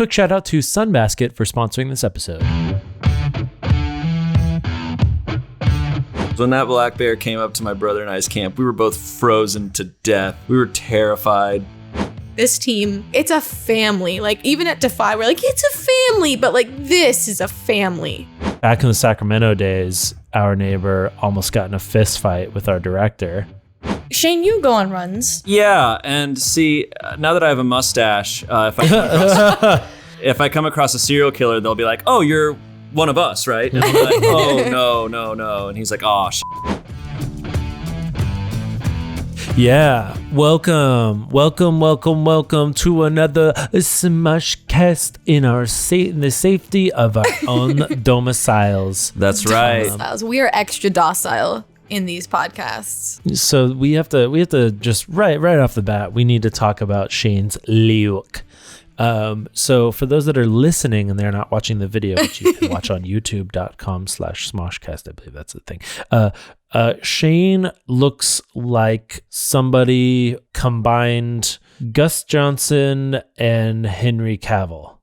quick shout out to Sunbasket for sponsoring this episode. When that black bear came up to my brother and I's camp, we were both frozen to death. We were terrified. This team, it's a family. Like, even at Defy, we're like, it's a family, but like, this is a family. Back in the Sacramento days, our neighbor almost got in a fist fight with our director. Shane, you go on runs. Yeah, and see, now that I have a mustache, if I come across a serial killer, they'll be like, oh, you're one of us, right? And I'm like, oh, no. And he's like, oh, Yeah, welcome to another SmoshCast in the safety of our own domiciles. That's right. Domiciles. We are extra docile in these podcasts. So we have to just right off the bat, we need to talk about Shane's look. So for those that are listening and they're not watching the video, which you can watch on youtube.com/SmoshCast, I believe that's the thing. Shane looks like somebody combined Gus Johnson and Henry Cavill.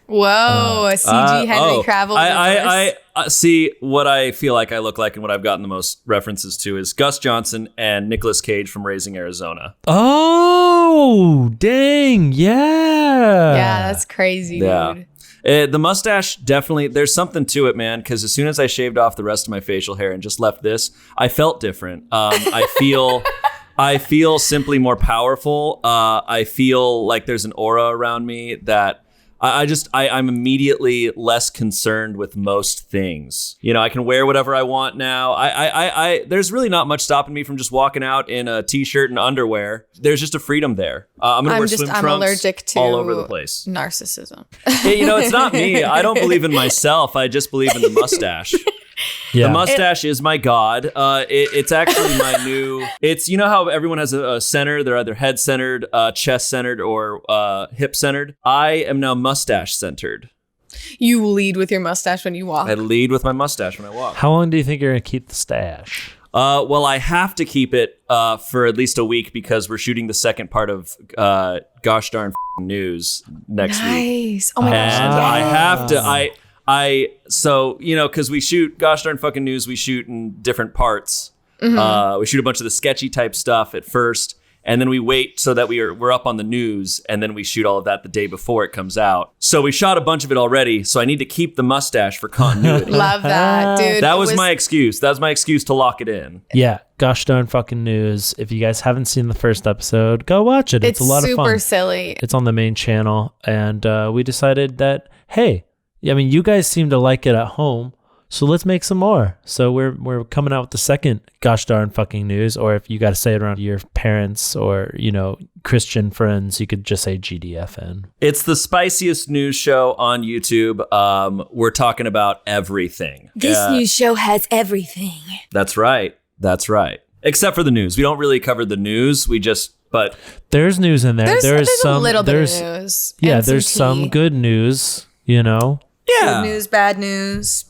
Whoa, a CG Henry Cavill. I see what I feel like I look like and what I've gotten the most references to is Gus Johnson and Nicolas Cage from Raising Arizona. Oh, dang. Yeah. Yeah, that's crazy, dude. The mustache, definitely, there's something to it, man, because as soon as I shaved off the rest of my facial hair and just left this, I felt different. I feel simply more powerful. I feel like there's an aura around me that I'm immediately less concerned with most things. You know, I can wear whatever I want now. There's really not much stopping me from just walking out in a t-shirt and underwear. There's just a freedom there. I'm allergic to all over the place. Narcissism. Hey, it's not me. I don't believe in myself. I just believe in the mustache. Yeah. The mustache is my god. It's actually my new. It's how everyone has a center. They're either head centered, chest centered, or hip centered. I am now mustache centered. You lead with your mustache when you walk. I lead with my mustache when I walk. How long do you think you're gonna keep the stash? Well, I have to keep it for at least a week because we're shooting the second part of Gosh Darn News next week. Nice. Oh my gosh. And I have to. Because we shoot Gosh Darn Fucking News, we shoot in different parts. Mm-hmm. We shoot a bunch of the sketchy type stuff at first, and then we wait so that we're up on the news, and then we shoot all of that the day before it comes out. So we shot a bunch of it already, so I need to keep the mustache for continuity. Love that, dude. That was my excuse. That was my excuse to lock it in. Yeah, Gosh Darn Fucking News. If you guys haven't seen the first episode, go watch it. It's a lot of fun. Super silly. It's on the main channel, and we decided that, hey, I mean, you guys seem to like it at home, so let's make some more. So we're coming out with the second Gosh Darn Fucking News, or if you got to say it around your parents or, Christian friends, you could just say GDFN. It's the spiciest news show on YouTube. We're talking about everything. This news show has everything. That's right. Except for the news. We don't really cover the news. But there's news in there. There's a little bit of news. Yeah, there's some good news, Yeah. Good news, bad news.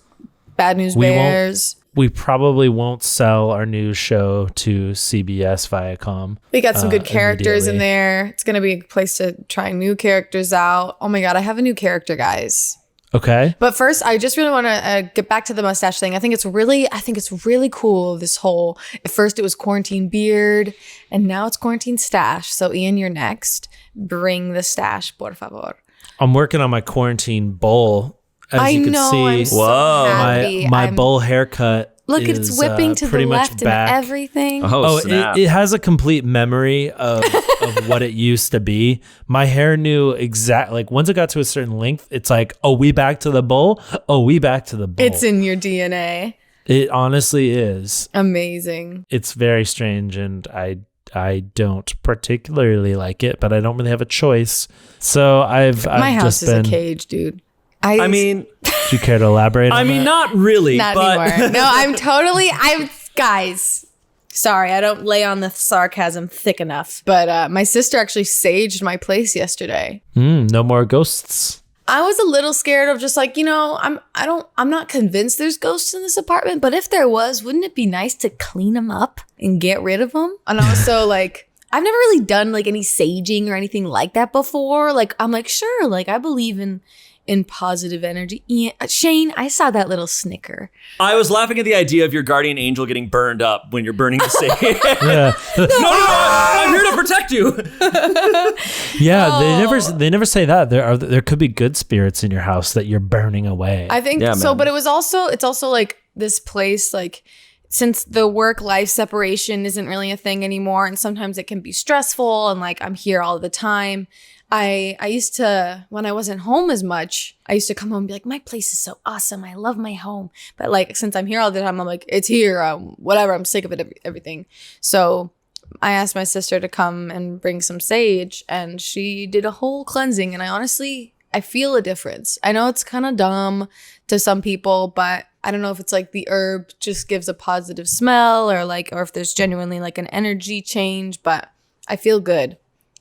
Bad news bears. We probably won't sell our news show to CBS Viacom. We got some good characters in there. It's going to be a place to try new characters out. Oh my God, I have a new character, guys. Okay. But first, I just really want to get back to the mustache thing. I think it's really cool, this whole, at first it was quarantine beard, and now it's quarantine stash. So Ian, you're next. Bring the stash, por favor. I'm working on my quarantine bowl. As you can see, I'm so happy. my bowl haircut. Look, it's whipping to the left and everything. Oh, snap. It has a complete memory of what it used to be. My hair knew exactly, like once it got to a certain length, it's like, oh, we back to the bowl. Oh, we back to the bowl. It's in your DNA. It honestly is. Amazing. It's very strange, and I don't particularly like it, but I don't really have a choice. So my house is a cage, dude. I mean, do you care to elaborate on that? Not really. Not anymore. No, guys, sorry, I don't lay on the sarcasm thick enough. But my sister actually saged my place yesterday. No more ghosts. I was a little scared of just like, I'm not convinced there's ghosts in this apartment, but if there was, wouldn't it be nice to clean them up and get rid of them? And also like, I've never really done like any saging or anything like that before. Like, I'm like, sure, like I believe in positive energy. Yeah. Shane, I saw that little snicker. I was laughing at the idea of your guardian angel getting burned up when you're burning the sage. Yeah. No, I'm here to protect you. Yeah, they never say that. There could be good spirits in your house that you're burning away. I think so, but it's also like this place, like, since the work-life separation isn't really a thing anymore, and sometimes it can be stressful, and like I'm here all the time. I used to, when I wasn't home as much, I used to come home and be like, my place is so awesome. I love my home. But like, since I'm here all the time, I'm like, it's here. Whatever. I'm sick of it, everything. So I asked my sister to come and bring some sage, and she did a whole cleansing. And I feel a difference. I know it's kind of dumb to some people, but I don't know if it's like the herb just gives a positive smell or if there's genuinely like an energy change, but I feel good.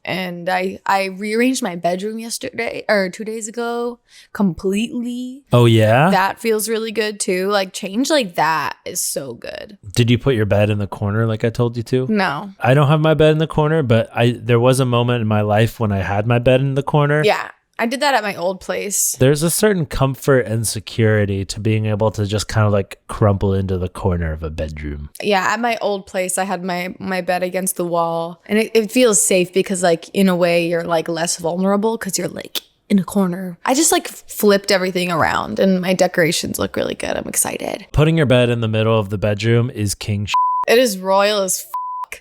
And I rearranged my bedroom yesterday or 2 days ago completely. Oh, yeah? That feels really good too. Like change like that is so good. Did you put your bed in the corner like I told you to? No. I don't have my bed in the corner, but there was a moment in my life when I had my bed in the corner. Yeah. I did that at my old place. There's a certain comfort and security to being able to just kind of like crumple into the corner of a bedroom. Yeah, at my old place, I had my bed against the wall. And it feels safe because like in a way you're like less vulnerable because you're like in a corner. I just like flipped everything around and my decorations look really good. I'm excited. Putting your bed in the middle of the bedroom is king shit. It is royal as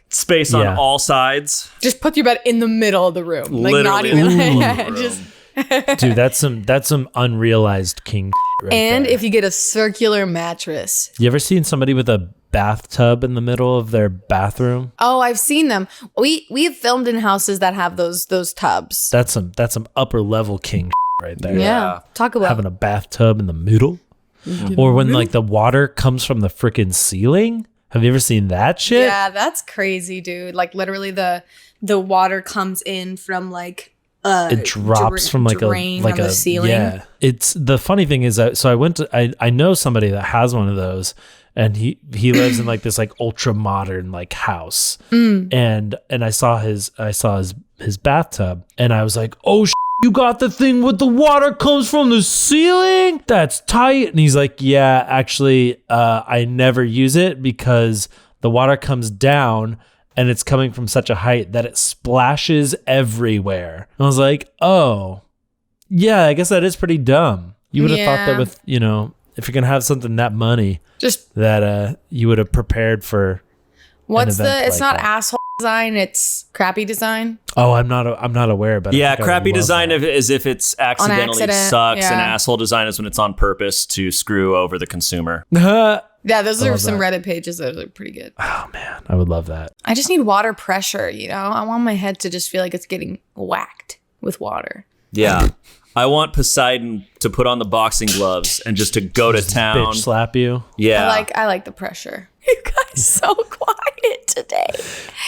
Space on all sides. Just put your bed in the middle of the room. Like Literally. not even just... Dude, that's some unrealized king right and there. if you get a circular mattress. You ever seen somebody with a bathtub in the middle of their bathroom? Oh, I've seen them. We have filmed in houses that have those tubs. That's some upper level king right there. Yeah. Talk about having a bathtub in the middle. Or when like the water comes from the freaking ceiling. Have you ever seen that shit? Yeah, that's crazy, dude. Like literally the water comes in from like it drops from like the ceiling. Yeah. It's the funny thing is that I know somebody that has one of those, and he lives in like this like ultra modern like house. And I saw his bathtub, and I was like, oh you got the thing with the water comes from the ceiling? That's tight. And he's like, yeah, actually I never use it because the water comes down and it's coming from such a height that it splashes everywhere. And I was like, oh, yeah, I guess that is pretty dumb. You would have thought that with, if you're going to have something that money, just that you would have prepared for. It's not asshole design, it's crappy design. Oh, I'm not aware, but yeah, crappy design is if it's accidentally sucks, and asshole design is when it's on purpose to screw over the consumer. Yeah, those are some Reddit pages that are pretty good. Oh man, I would love that. I just need water pressure, I want my head to just feel like it's getting whacked with water. Yeah. I want Poseidon to put on the boxing gloves and just to go to town. Bitch slap you. Yeah. I like the pressure. You guys so quiet today.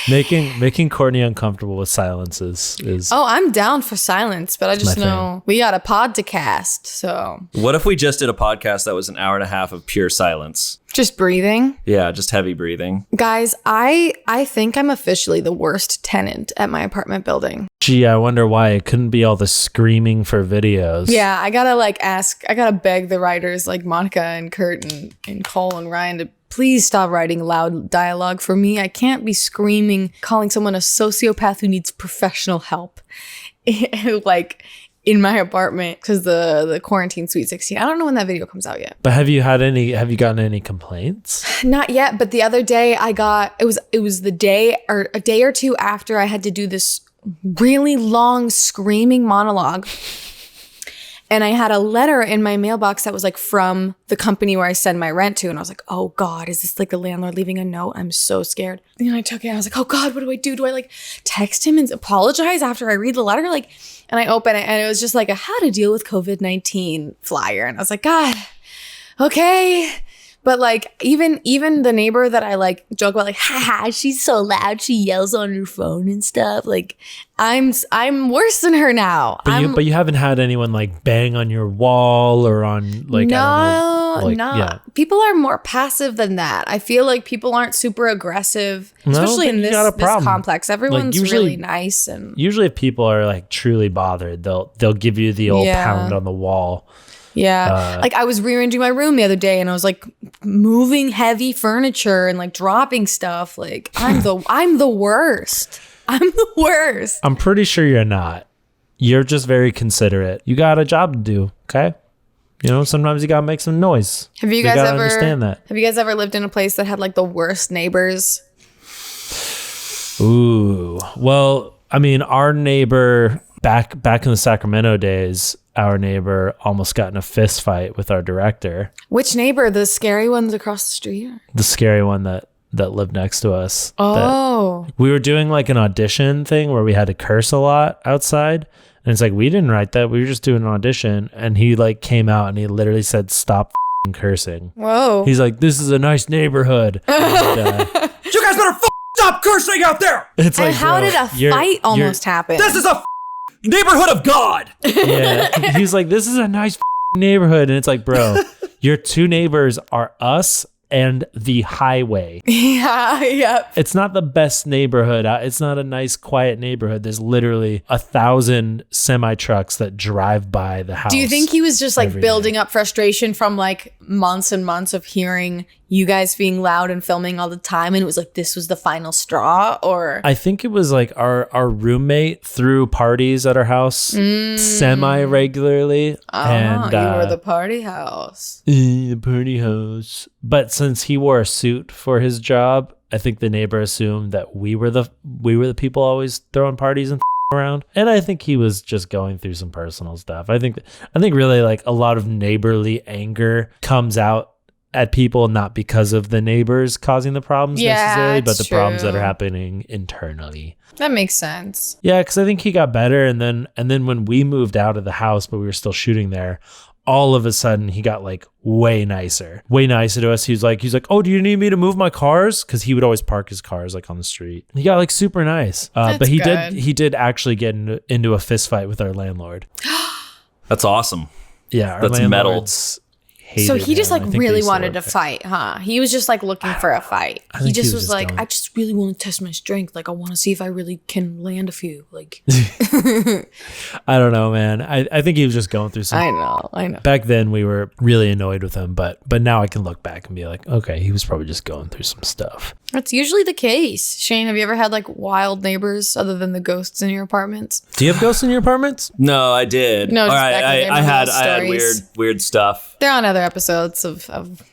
Making Courtney uncomfortable with silence is Oh, I'm down for silence, but I just know we got a pod to cast, so. What if we just did a podcast that was an hour and a half of pure silence? Just breathing? Yeah, just heavy breathing. Guys, I think I'm officially the worst tenant at my apartment building. Gee, I wonder why it couldn't be all the screaming for videos. Yeah, I gotta beg the writers like Monica and Kurt and Cole and Ryan to please stop writing loud dialogue for me. I can't be screaming, calling someone a sociopath who needs professional help. Like in my apartment because the quarantine Sweet 16. I don't know when that video comes out yet. But have you gotten any complaints? Not yet, but the other day it was the day or a day or two after I had to do this really long screaming monologue. And I had a letter in my mailbox that was like from the company where I send my rent to. And I was like, oh God, is this like the landlord leaving a note? I'm so scared. And I took it. I was like, oh God, what do I do? Do I like text him and apologize after I read the letter? And I open it and it was just like a how to deal with COVID-19 flyer. And I was like, God, okay. But like even the neighbor that I like joke about, like, haha, she's so loud, she yells on her phone and stuff. Like I'm worse than her now. But you haven't had anyone like bang on your wall or on like no. People are more passive than that. I feel like people aren't super aggressive, especially in this complex. Everyone's like really nice, and usually if people are like truly bothered, they'll give you the old pound on the wall. Yeah. Like I was rearranging my room the other day and I was like moving heavy furniture and like dropping stuff. Like I'm the worst. I'm the worst. I'm pretty sure you're not. You're just very considerate. You got a job to do, okay? You know, sometimes you gotta make some noise. Have you guys ever understand that? Have you guys ever lived in a place that had like the worst neighbors? Ooh. Well, I mean, our neighbor back in the Sacramento days, our neighbor almost got in a fist fight with our director. Which neighbor? The scary ones across the street? The scary one that lived next to us. Oh. We were doing like an audition thing where we had to curse a lot outside. And it's like, we didn't write that. We were just doing an audition. And he like came out and he literally said, stop cursing. Whoa. He's like, this is a nice neighborhood. And, you guys better stop cursing out there. It's like, and how did a fight almost happen? This is a neighborhood of God. Yeah. He's like, this is a nice neighborhood. And it's like, bro, your two neighbors are us and the highway. Yeah. It's not the best neighborhood. It's not a nice, quiet neighborhood. There's literally 1,000 semi trucks that drive by the house. Do you think he was just like building up frustration from like months and months of hearing you guys being loud and filming all the time, and it was like this was the final straw? Or I think it was like our roommate threw parties at our house semi regularly. And you were the party house. The party house. But since he wore a suit for his job, I think the neighbor assumed that we were the people always throwing parties and around. And I think he was just going through some personal stuff. I think really like a lot of neighborly anger comes out at people, not because of the neighbors causing the problems necessarily, but the problems that are happening internally. That makes sense. Yeah, because I think he got better, and then when we moved out of the house, but we were still shooting there, all of a sudden he got like way nicer to us. He's like, oh, do you need me to move my cars? Because he would always park his cars like on the street. He got like super nice. But he did actually get into a fist fight with our landlord. That's awesome. Yeah, that's metal. So he just like really wanted to fight, huh? He was just like looking for a fight. He just was like, I just really want to test my strength. Like I want to see if I really can land a few. Like I don't know, man. I think he was just going through some. I know. Back then we were really annoyed with him, but now I can look back and be like, okay, he was probably just going through some stuff. That's usually the case. Shane, have you ever had like wild neighbors other than the ghosts in your apartments? Do you have ghosts in your apartments? No, I did. No, I had weird stuff. They're on other episodes of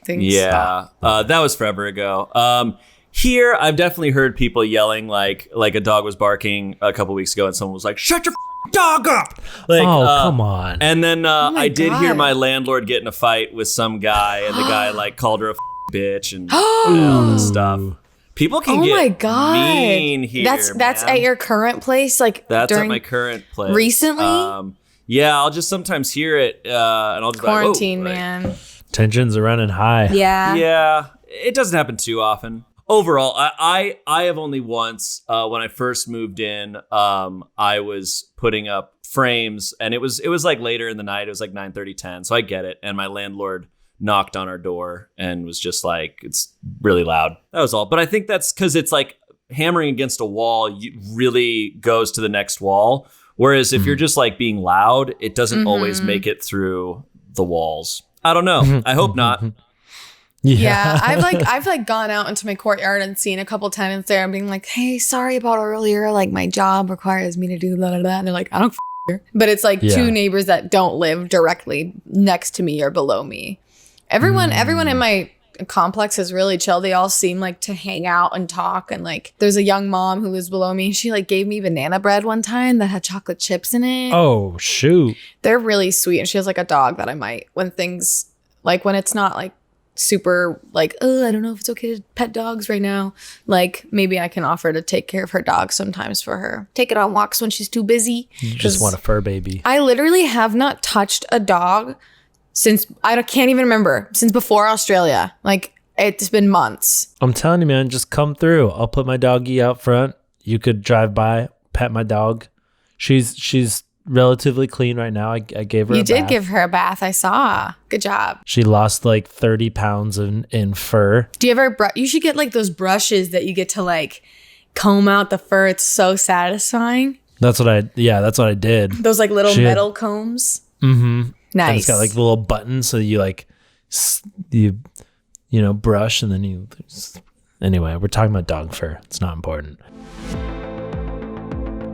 things. Yeah, that was forever ago. Here, I've definitely heard people yelling like a dog was barking a couple weeks ago, and someone was like, "Shut your dog up!" Like, come on. And then I did hear my landlord get in a fight with some guy, and the guy like called her a bitch and all this stuff. People can get mean here. That's at your current place, like that's at my current place recently. Yeah, I'll just sometimes hear it, and I'll just quarantine, be like, man. Tensions are running high. Yeah. It doesn't happen too often. Overall, I have only once when I first moved in, I was putting up frames, and it was like later in the night. It was like 9:30, 10. So I get it, and my landlord knocked on our door and was just like, it's really loud. That was all. But I think that's because it's like hammering against a wall really goes to the next wall. Whereas if you're just like being loud, it doesn't always make it through the walls. I don't know. I hope not. Yeah, I've gone out into my courtyard and seen a couple tenants there and being like, hey, sorry about earlier. Like my job requires me to do blah, blah, blah. And they're like, I don't care. But it's like two neighbors that don't live directly next to me or below me. Everyone in my complex is really chill. They all seem like to hang out and talk. And like there's a young mom who was below me. She like gave me banana bread one time that had chocolate chips in it. Oh, shoot. They're really sweet. And she has like a dog that I might, when things like when it's not like super like, oh, I don't know if it's okay to pet dogs right now. Like maybe I can offer to take care of her dog sometimes for her. Take it on walks when she's too busy. You just want a fur baby. I literally have not touched a dog since can't even remember, since before Australia. Like, it's been months. I'm telling you, man, just come through. I'll put my doggie out front. You could drive by, pet my dog. She's relatively clean right now. I gave her a bath. You did give her a bath. I saw. Good job. She lost like 30 pounds in fur. Do you ever, you should get like those brushes that you get to like comb out the fur. It's so satisfying. That's what I did. Those like little metal combs. Mm-hmm. Nice. And it's got like little buttons, so you like you brush and then you. Anyway, we're talking about dog fur. It's not important.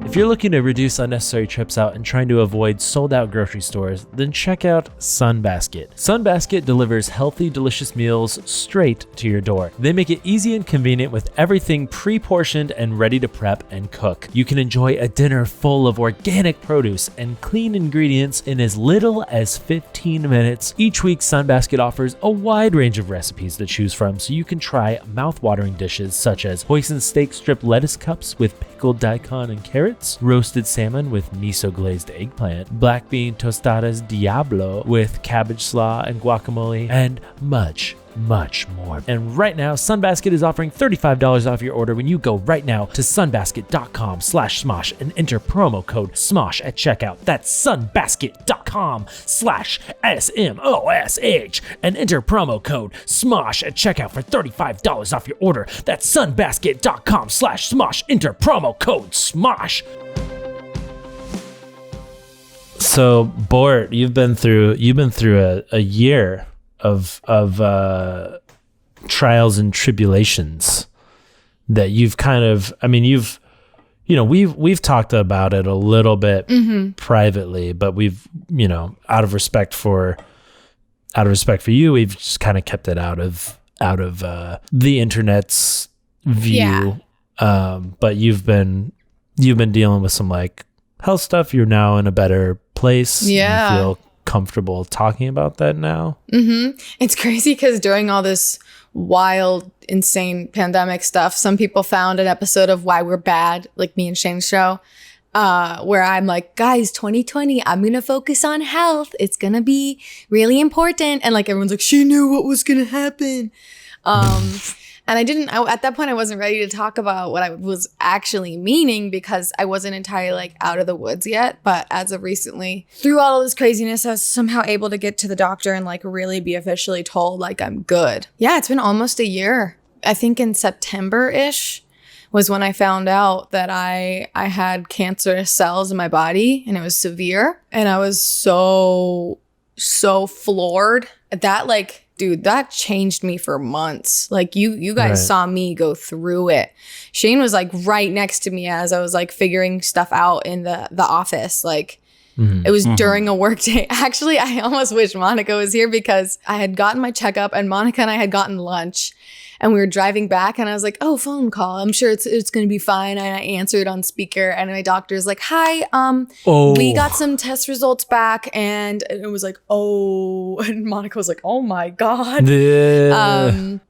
If you're looking to reduce unnecessary trips out and trying to avoid sold-out grocery stores, then check out Sunbasket. Sunbasket delivers healthy, delicious meals straight to your door. They make it easy and convenient with everything pre-portioned and ready to prep and cook. You can enjoy a dinner full of organic produce and clean ingredients in as little as 15 minutes. Each week, Sunbasket offers a wide range of recipes to choose from, so you can try mouth-watering dishes such as hoisin steak strip lettuce cups with pickled daikon and carrots, roasted salmon with miso glazed eggplant, black bean tostadas Diablo with cabbage slaw and guacamole, and much more. And right now, Sunbasket is offering $35 off your order when you go right now to sunbasket.com/Smosh and enter promo code SMOSH at checkout. That's sunbasket.com/SMOSH and enter promo code SMOSH at checkout for $35 off your order. That's sunbasket.com/Smosh. Enter promo code SMOSH. So, Bort, you've been through a year of trials and tribulations that you've kind of, I mean, we've talked about it a little bit privately, but we've, out of respect for you, we've just kind of kept it out of the internet's view. Yeah. But you've been dealing with some like health stuff. You're now in a better place. Yeah. You feel comfortable talking about that now. It's crazy because during all this wild, insane pandemic stuff, some people found an episode of Why We're Bad, like me and Shane's show, where I'm like, guys, 2020, I'm gonna focus on health. It's gonna be really important. And like everyone's like, she knew what was gonna happen. And at that point, I wasn't ready to talk about what I was actually meaning because I wasn't entirely like out of the woods yet. But as of recently, through all of this craziness, I was somehow able to get to the doctor and like really be officially told like I'm good. Yeah, it's been almost a year. I think in September-ish was when I found out that I had cancerous cells in my body and it was severe. And I was so floored. That like, dude, that changed me for months. Like you guys saw me go through it. Shane was like right next to me as I was like figuring stuff out in the office. Like it was during a work day. Actually, I almost wish Monica was here because I had gotten my checkup and Monica and I had gotten lunch. And we were driving back and I was like, oh, phone call. I'm sure it's going to be fine. And I answered on speaker and my doctor's like, hi, we got some test results back. And it was like, oh, and Monica was like, oh my God.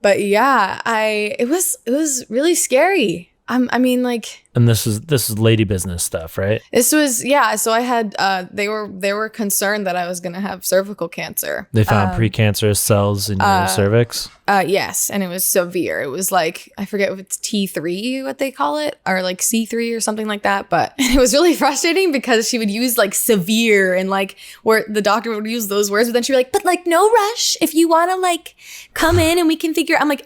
But yeah, it was really scary. I mean, like, and this is lady business stuff, right? This was, yeah. So I had, they were concerned that I was going to have cervical cancer. They found precancerous cells in your cervix. Yes. And it was severe. It was like, I forget if it's T3, what they call it, or like C3 or something like that. But it was really frustrating because she would use like severe and like where the doctor would use those words, but then she'd be like, but like no rush. If you want to like come in and we can figure, I'm like,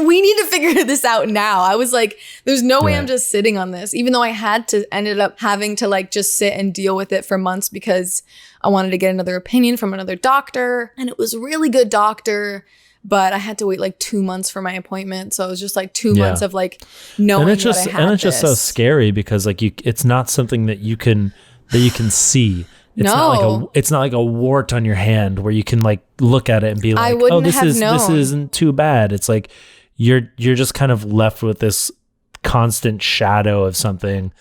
we need to figure this out now. I was like, there's no way I'm just sitting on this, even though I ended up having to like just sit and deal with it for months because I wanted to get another opinion from another doctor. And it was a really good doctor, but I had to wait like 2 months for my appointment. So it was just like 2 months of like knowing that I had and it's just so scary because like it's not something that you can see. It's not like a wart on your hand where you can like look at it and be like, oh, this isn't too bad. It's like you're just kind of left with this constant shadow of something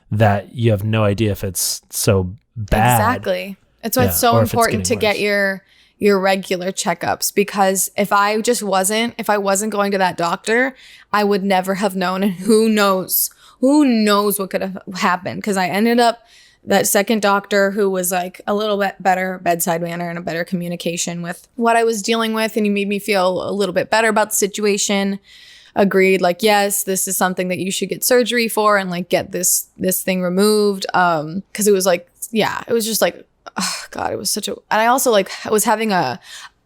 that you have no idea if it's so bad. Exactly. That's why it's so important to get your regular checkups, because if I wasn't going to that doctor, I would never have known. And who knows what could have happened, because I ended up that second doctor who was like a little bit better bedside manner and a better communication with what I was dealing with, and he made me feel a little bit better about the situation, agreed like, yes, this is something that you should get surgery for and like get this thing removed. Because it was like, yeah, it was just like, oh God, it was such a, and I also like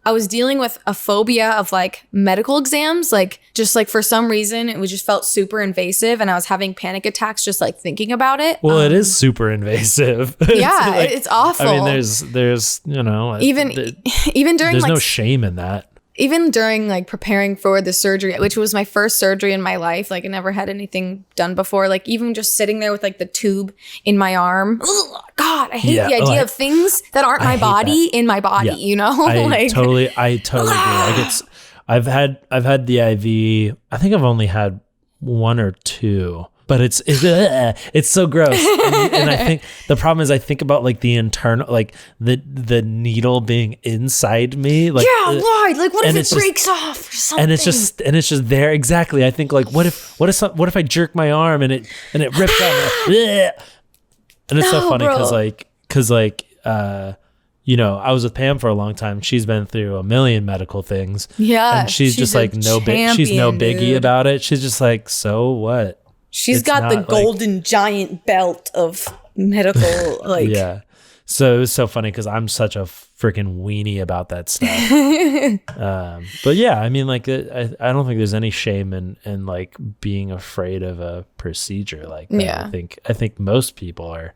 I was dealing with a phobia of like medical exams, like just like for some reason it was just felt super invasive, and I was having panic attacks just like thinking about it. Well, it is super invasive. Yeah, it's awful. I mean, there's you know, even during there's like no shame in that. Even during like preparing for the surgery, which was my first surgery in my life, like I never had anything done before, like even just sitting there with like the tube in my arm. Ugh, God, I hate the idea of things that aren't my body in my body, you know? I totally agree. Like I've had the IV. I think I've only had 1 or 2. But it's so gross, and I think the problem is I think about like the internal, like the needle being inside me, like why? Like what if it breaks off or something? And it's just there exactly. I think like what if I jerk my arm and it rips out, and it's so funny because you know, I was with Pam for a long time. She's been through a million medical things, and she's just like she's no biggie about it. She's just like, so what? She's got the golden giant belt of medical, like. Yeah. So it was so funny because I'm such a freaking weenie about that stuff. But yeah, I mean, like, I don't think there's any shame in like being afraid of a procedure like that. Yeah. I think most people are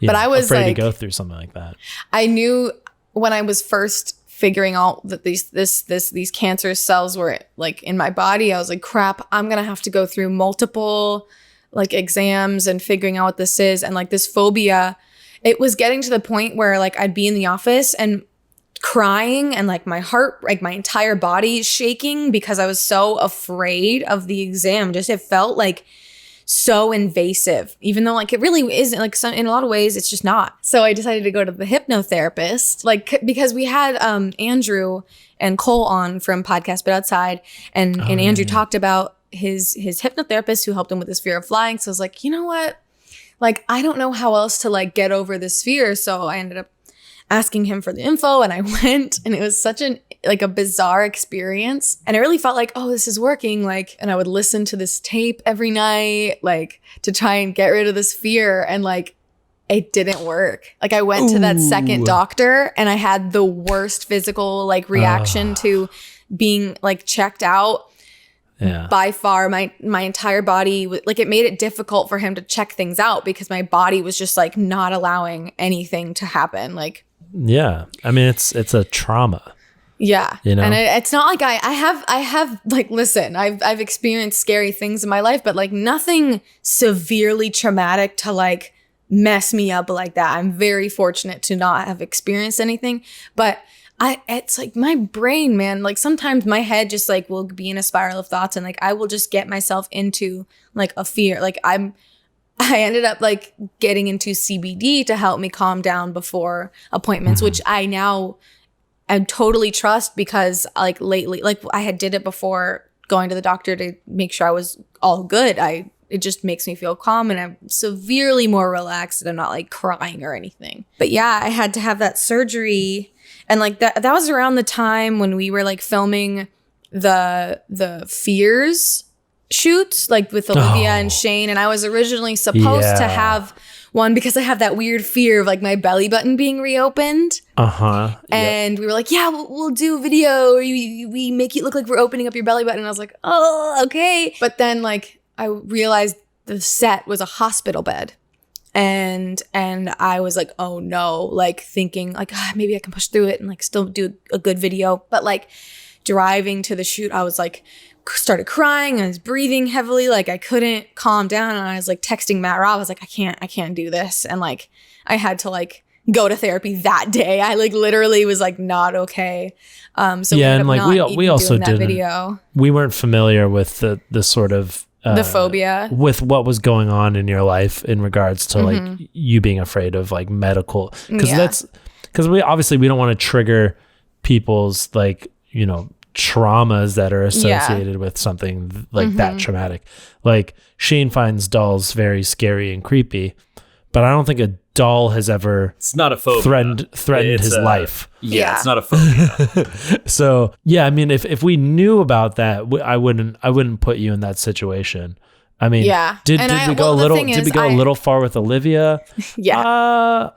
I was afraid like, to go through something like that. I knew when I was first figuring out that these cancerous cells were like in my body, I was like, crap, I'm gonna have to go through multiple like exams and figuring out what this is. And like this phobia, it was getting to the point where like I'd be in the office and crying and like my heart, like my entire body shaking because I was so afraid of the exam. Just it felt like so invasive, even though like it really isn't, like in a lot of ways it's just not. So I decided to go to the hypnotherapist, like because we had Andrew and Cole on from Podcast But Outside, and Andrew talked about his hypnotherapist who helped him with his fear of flying. So I was like, you know what, like I don't know how else to like get over this fear. So I ended up asking him for the info, and I went, and it was such a bizarre experience. And I really felt like, oh, this is working. Like, and I would listen to this tape every night, like to try and get rid of this fear. And like, it didn't work. Like I went to that second doctor and I had the worst physical like reaction to being like checked out. Yeah. By far, my entire body, like it made it difficult for him to check things out because my body was just like not allowing anything to happen. Like, yeah, I mean, it's a trauma. Yeah. You know? And it's not like I have like, listen, I've experienced scary things in my life, but like nothing severely traumatic to like mess me up like that. I'm very fortunate to not have experienced anything, but it's like my brain, man, like sometimes my head just like will be in a spiral of thoughts, and like I will just get myself into like a fear. Like I ended up like getting into CBD to help me calm down before appointments, which I now totally trust because like lately, like I had did it before going to the doctor to make sure I was all good. It just makes me feel calm, and I'm severely more relaxed, and I'm not like crying or anything. But yeah, I had to have that surgery. And like that was around the time when we were like filming the Fears shoots, like with Olivia and Shane. And I was originally supposed to have one because I have that weird fear of like my belly button being reopened. And we were like, yeah, we'll do a video. We make it look like we're opening up your belly button. And I was like, oh, okay. But then like I realized the set was a hospital bed. And I was like, oh no, like thinking like, maybe I can push through it and like still do a good video. But like driving to the shoot, I was like, started crying. I was breathing heavily. Like I couldn't calm down. And I was like texting Matt Rob. I was like, I can't do this. And like, I had to like go to therapy that day. I like literally was like not okay. So yeah. And like we also didn't, video. We weren't familiar with the sort of, the phobia with what was going on in your life in regards to like you being afraid of like medical, because we don't want to trigger people's like, you know, traumas that are associated with something like that traumatic. Like Shane finds dolls very scary and creepy, but I don't think doll has ever It's not a phobia. threatened his life. Yeah, it's not a phobia. So yeah, I mean, if we knew about that, I wouldn't put you in that situation. I mean, Yeah. Did And we go a little far with Olivia? Yeah.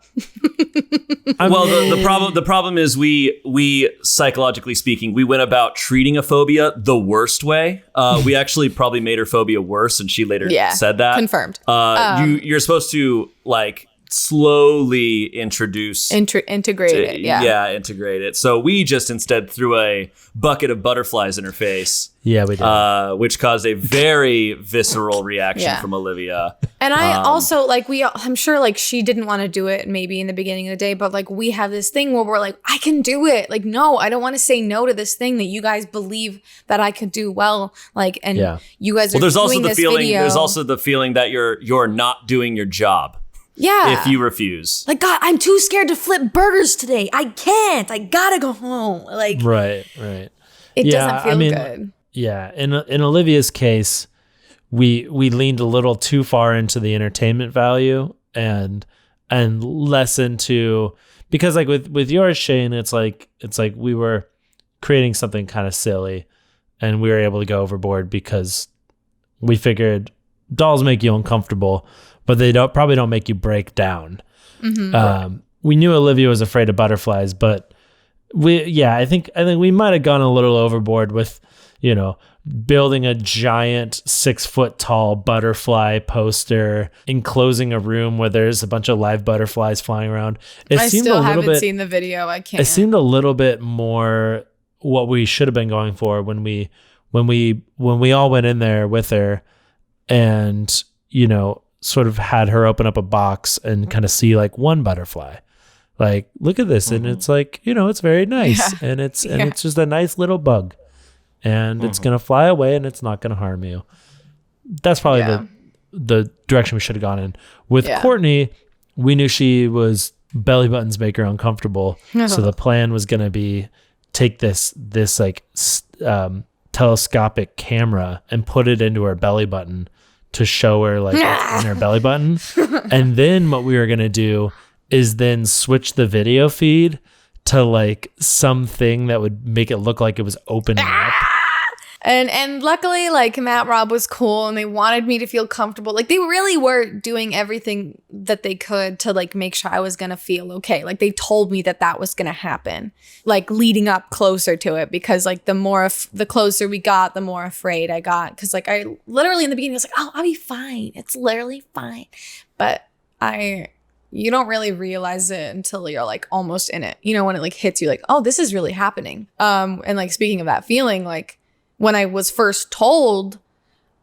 The problem is we psychologically speaking, we went about treating a phobia the worst way. We actually probably made her phobia worse, and she later said that. Confirmed. You're supposed to like slowly introduce integrate it. Yeah. Integrate it. So we just instead threw a bucket of butterflies in her face. Yeah, we did. Which caused a very visceral reaction from Olivia. And I also like I'm sure like she didn't want to do it maybe in the beginning of the day, but like we have this thing where we're like, I can do it. Like, no, I don't want to say no to this thing that you guys believe that I could do well. Like, and you guys are there's also doing the this feeling. video. There's also the feeling that you're not doing your job. Yeah. If you refuse. Like, God, I'm too scared to flip burgers today. I can't. I gotta go home. Like, right. It doesn't feel good. Yeah. In Olivia's case, we leaned a little too far into the entertainment value and less into, because like with yours, Shane, it's like we were creating something kind of silly and we were able to go overboard because we figured dolls make you uncomfortable, but they probably don't make you break down. Mm-hmm. We knew Olivia was afraid of butterflies, but I think we might have gone a little overboard with, building a giant 6 foot tall butterfly poster, enclosing a room where there's a bunch of live butterflies flying around. I still haven't seen the video. I can't. It seemed a little bit more what we should have been going for when we all went in there with her and, sort of had her open up a box and kind of see like one butterfly. Like, look at this. And it's like, it's very nice. And it's just a nice little bug. And it's going to fly away and it's not going to harm you. That's probably the direction we should have gone in. With Courtney, we knew she was belly buttons make her uncomfortable. So the plan was going to be take this like telescopic camera and put it into her belly button to show her like what's in her belly button. And then what we were going to do is then switch the video feed to like something that would make it look like it was opening up. And luckily, like Matt Rob was cool and they wanted me to feel comfortable. Like they really were doing everything that they could to like make sure I was going to feel okay. Like they told me that was going to happen, like leading up closer to it, because like the closer we got, the more afraid I got. Cause like I literally in the beginning was like, oh, I'll be fine. It's literally fine. But you don't really realize it until you're like almost in it. When it like hits you like, oh, this is really happening. And like speaking of that feeling, like when I was first told,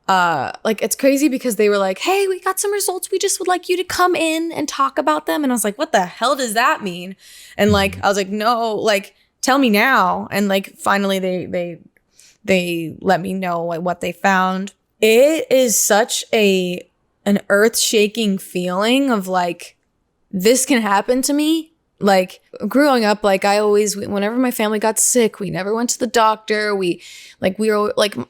like it's crazy because they were like, hey, we got some results. We just would like you to come in and talk about them. And I was like, what the hell does that mean? And like, I was like, no, like tell me now. And like, finally they let me know like what they found. It is such an earth shaking feeling of like, this can happen to me. Like growing up, like I always, whenever my family got sick, we never went to the doctor. I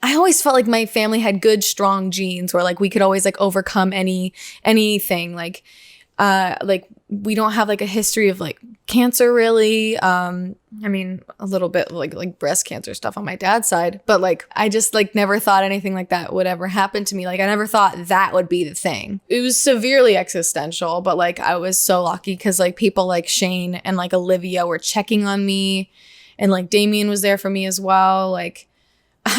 always felt like my family had good, strong genes where like we could always like overcome anything. Like we don't have like a history of like cancer really. I mean, a little bit like breast cancer stuff on my dad's side, but like I just like never thought anything like that would ever happen to me. Like I never thought that would be the thing. It was severely existential, but like I was so lucky because like people like Shane and like Olivia were checking on me, and like Damien was there for me as well. Like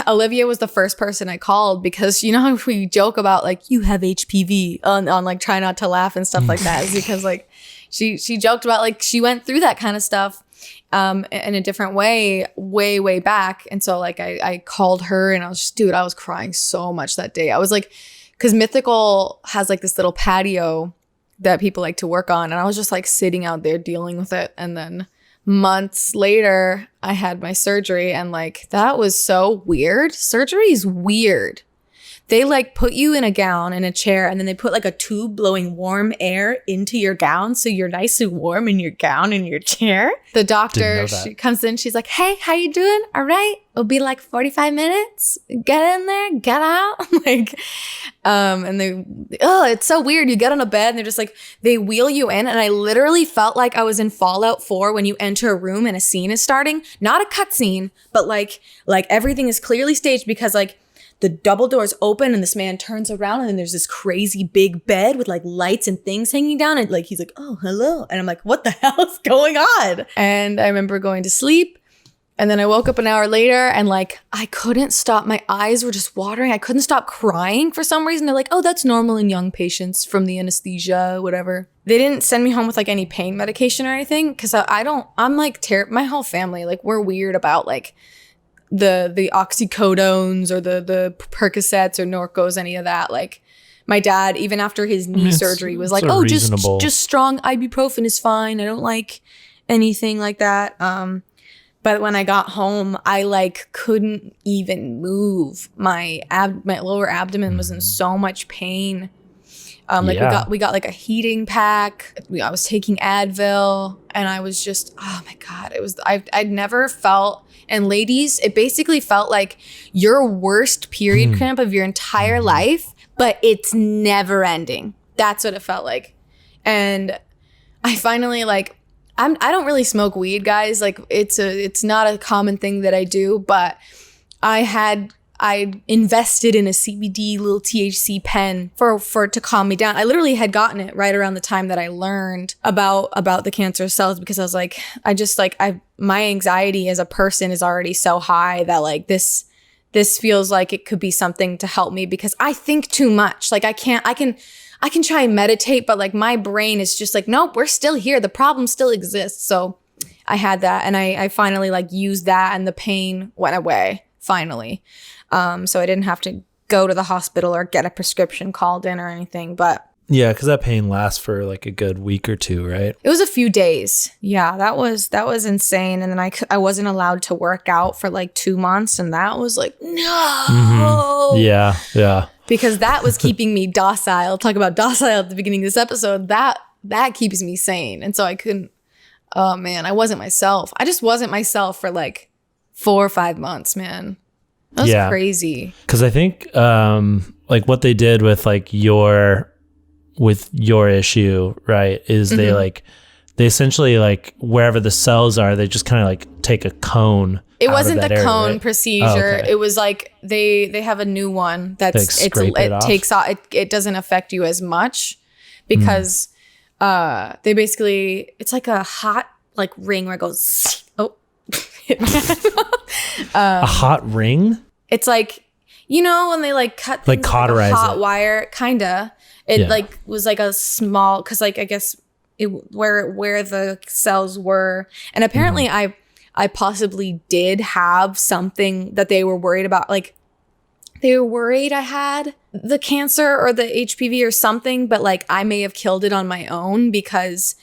Olivia was the first person I called because how we joke about like you have HPV on like try not to laugh and stuff like that, is because like she joked about like she went through that kind of stuff in a different way way back. And so like I called her and I was crying so much that day. I was like, because Mythical has like this little patio that people like to work on, and I was just like sitting out there dealing with it. And then months later I had my surgery, and like that was so weird. Surgery is weird. they like put you in a gown in a chair, and then they put like a tube blowing warm air into your gown, so you're nice and warm in your gown in your chair. The doctor, she comes in, she's like, hey, how you doing? All right, it'll be like 45 minutes. Get in there, get out. Like, and it's so weird. You get on a bed and they're just like, they wheel you in, and I literally felt like I was in Fallout 4 when you enter a room and a scene is starting. Not a cut scene, but like everything is clearly staged, because like the double doors open and this man turns around and then there's this crazy big bed with like lights and things hanging down, and like he's like, oh, hello. And I'm like, what the hell is going on? And I remember going to sleep, and then I woke up an hour later and like I couldn't stop. My eyes were just watering. I couldn't stop crying for some reason. They're like, oh, that's normal in young patients from the anesthesia, whatever. They didn't send me home with like any pain medication or anything, because I'm like my whole family, like we're weird about like the oxycodones or the Percocets or Norcos, any of that. Like my dad, even after his knee surgery, was like, oh, just strong ibuprofen is fine. I don't like anything like that. But when I got home, I like couldn't even move. My lower abdomen was in so much pain. We got like a heating pack. I was taking Advil, and I was just, oh my God, I'd never felt. And ladies, it basically felt like your worst period cramp of your entire life, but it's never ending. That's what it felt like. And I finally like, I don't really smoke weed, guys. Like it's not a common thing that I do, but I invested in a CBD little THC pen for to calm me down. I literally had gotten it right around the time that I learned about the cancer cells, because I was like, my anxiety as a person is already so high that like this feels like it could be something to help me, because I think too much. Like I can try and meditate, but like my brain is just like, nope, we're still here. The problem still exists. So I had that, and I finally like used that, and the pain went away finally. So I didn't have to go to the hospital or get a prescription called in or anything, but yeah, because that pain lasts for like a good week or two, right? It was a few days. Yeah, that was insane. And then I wasn't allowed to work out for like 2 months, and that was like, no. Mm-hmm. Yeah. Because that was keeping me docile. Talk about docile at the beginning of this episode. That keeps me sane. And so I couldn't, oh man, I wasn't myself. I just wasn't myself for like 4 or 5 months, man. That was crazy. Because I think like what they did with like your issue, right, is they essentially like wherever the cells are, they just kind of like take a cone. It wasn't the area, cone right? procedure. Oh, okay. It was like they have a new one that's it takes off. It doesn't affect you as much because they basically, it's like a hot like ring where it goes a hot ring. It's like, you know, when they like cut like cauterize like a hot it. wire, kinda. It like was like a small, because like I guess where the cells were, and apparently I possibly did have something that they were worried about. Like they were worried I had the cancer or the HPV or something, but like I may have killed it on my own, because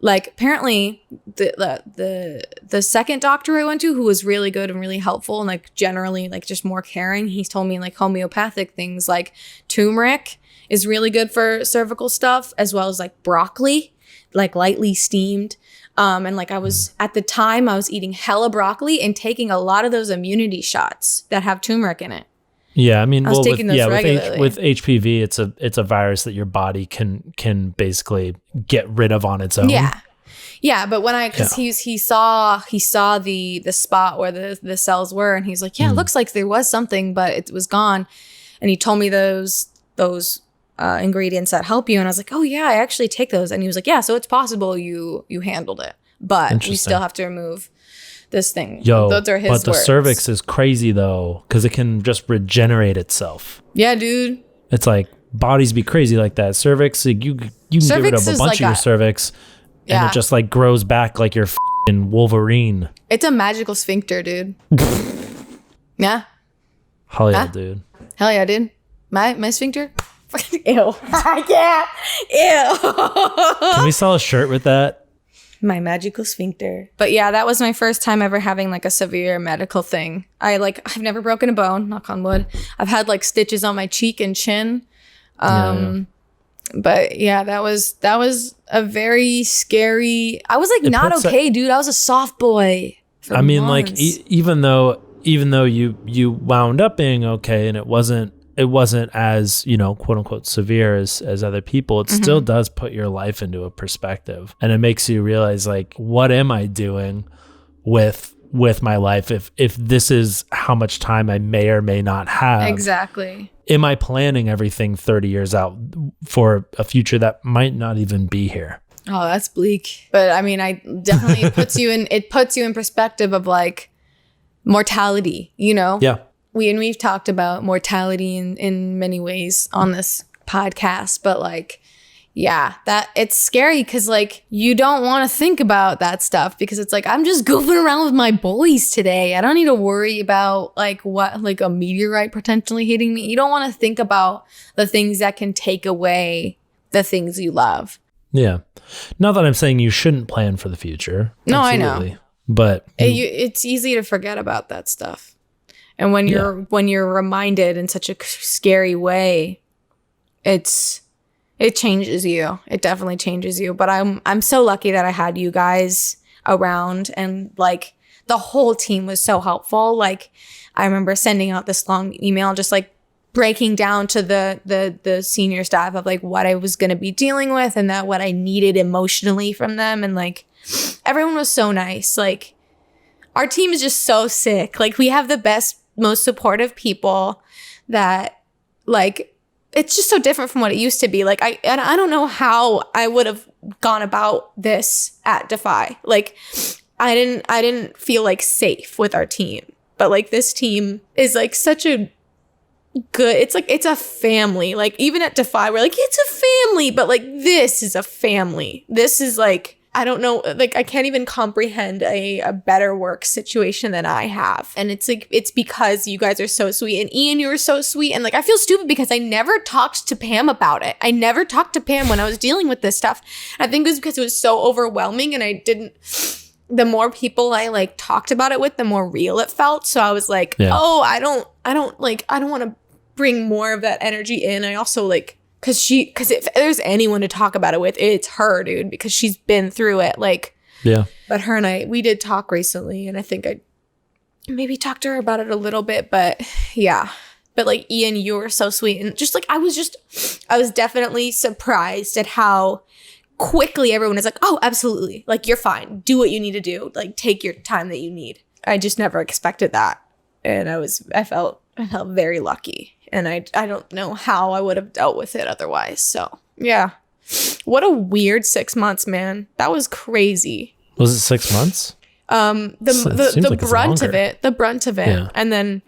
like apparently the second doctor I went to, who was really good and really helpful and like generally like just more caring, he told me like homeopathic things like turmeric is really good for cervical stuff, as well as like broccoli, like lightly steamed. And like I was, at the time I was eating hella broccoli and taking a lot of those immunity shots that have turmeric in it. Yeah, I mean, I was taking those regularly. With HPV, it's a virus that your body can basically get rid of on its own. Yeah, but when because he saw the spot where the cells were, and he's like, yeah, it looks like there was something, but it was gone. And he told me those ingredients that help you, and I was like, oh yeah, I actually take those. And he was like, yeah, so it's possible you handled it, but we still have to remove this thing. Those are his words. But the cervix is crazy though, because it can just regenerate itself. Yeah, dude. It's like bodies be crazy like that. Cervix, like, you can get rid of a bunch of your cervix, and it just like grows back like your f***ing Wolverine. It's a magical sphincter, dude. Yeah. Hell yeah, dude. Hell yeah, dude. My sphincter. Ew. I can't. Ew. Can we sell a shirt with that? My magical sphincter. But yeah, that was my first time ever having like a severe medical thing. I've never broken a bone, knock on wood. I've had like stitches on my cheek and chin. But yeah, that was a very scary. I was like not okay, dude. I was a soft boy. I mean, like even though you wound up being okay, and it wasn't as, you know, quote unquote severe as other people, it still does put your life into a perspective, and it makes you realize, like, what am I doing with my life if this is how much time I may or may not have? Exactly. Am I planning everything 30 years out for a future that might not even be here? Oh, that's bleak. But I mean, I definitely it puts you in perspective of like mortality, you know? Yeah. We've talked about mortality in many ways on this podcast, but like, yeah, that it's scary because like you don't want to think about that stuff because it's like, I'm just goofing around with my boys today. I don't need to worry about like what, like a meteorite potentially hitting me. You don't want to think about the things that can take away the things you love. Yeah. Not that I'm saying you shouldn't plan for the future. No, Absolutely. I know. But it's easy to forget about that stuff. And when you're reminded in such a scary way, it changes you. It definitely changes you. But I'm so lucky that I had you guys around, and like the whole team was so helpful. Like I remember sending out this long email, just like breaking down to the senior staff of like what I was going to be dealing with and that what I needed emotionally from them. And like everyone was so nice. Like our team is just so sick. Like we have the best, most supportive people that like, it's just so different from what it used to be. Like I don't know how I would have gone about this at Defy. Like I didn't feel like safe with our team, but like this team is like such a good, it's like, it's a family. Like even at Defy, we're like, it's a family, but like this is a family. This is like, I don't know, like I can't even comprehend a better work situation than I have. And it's like, it's because you guys are so sweet. And Ian, you were so sweet. And like, I feel stupid because I never talked to Pam about it. I never talked to Pam when I was dealing with this stuff. I think it was because it was so overwhelming and the more people I like talked about it with, the more real it felt. So I was like, oh, I don't want to bring more of that energy in. I also like, because if there's anyone to talk about it with, it's her, dude, because she's been through it. Like, yeah. But her and we did talk recently, and I think I maybe talked to her about it a little bit, but yeah. But like, Ian, you were so sweet. And just like, I was definitely surprised at how quickly everyone is like, oh, absolutely. Like, you're fine. Do what you need to do. Like, take your time that you need. I just never expected that. And I felt very lucky. And I don't know how I would have dealt with it otherwise. So, yeah. What a weird 6 months, man. That was crazy. Was it 6 months? The brunt of it. Yeah. And then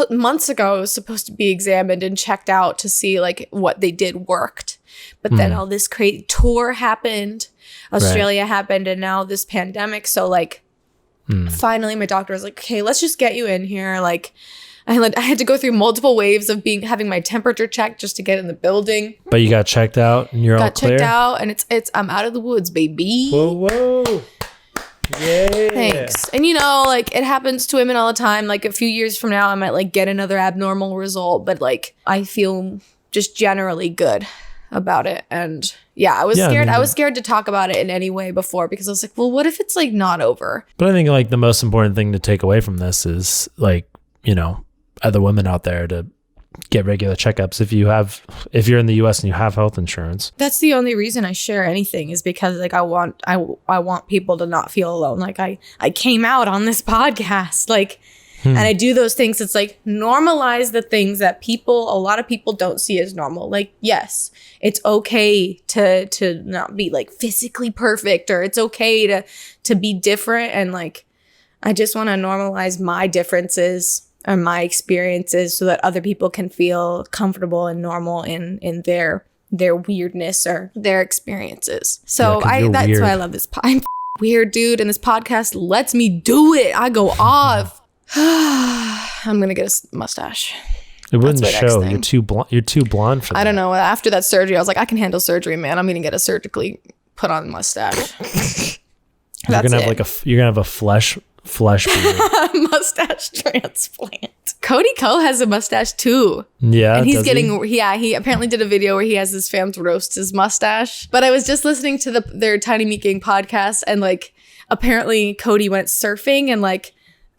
months ago, I was supposed to be examined and checked out to see like what they did worked. But then all this crazy tour happened. Australia happened, and now this pandemic. So like, finally my doctor was like, okay, let's just get you in here. Like, I had to go through multiple waves of having my temperature checked just to get in the building. But you got checked out and you're all clear? Got checked out, and it's I'm out of the woods, baby. Whoa. Yeah. Thanks. And you know, like it happens to women all the time. Like a few years from now, I might like get another abnormal result, but like I feel just generally good about it. And yeah, I was scared. I was scared to talk about it in any way before because I was like, well, what if it's like not over? But I think like the most important thing to take away from this is like, you know, other women out there to get regular checkups if you're in the US and you have health insurance. That's the only reason I share anything is because like I want people to not feel alone. Like I came out on this podcast, like and I do those things. It's like normalize the things that a lot of people don't see as normal. Like, yes, it's okay to not be like physically perfect, or it's okay to be different. And like, I just want to normalize my differences or my experiences so that other people can feel comfortable and normal in their weirdness or their experiences. So that's why I love this I'm weird, dude, and this podcast lets me do it. I go off. I'm gonna get a mustache. It wouldn't show. You're too blonde for that. I don't know. After that surgery, I was like, I can handle surgery, man. I'm gonna get a surgically put on mustache. You're That's gonna have it. you're gonna have a flesh beard. Mustache transplant. Cody Ko has a mustache too. Yeah, And he's does getting, he apparently did a video where he has his fans roast his mustache. But I was just listening to their Tiny Meat Gang podcast, and like, apparently Cody went surfing, and like,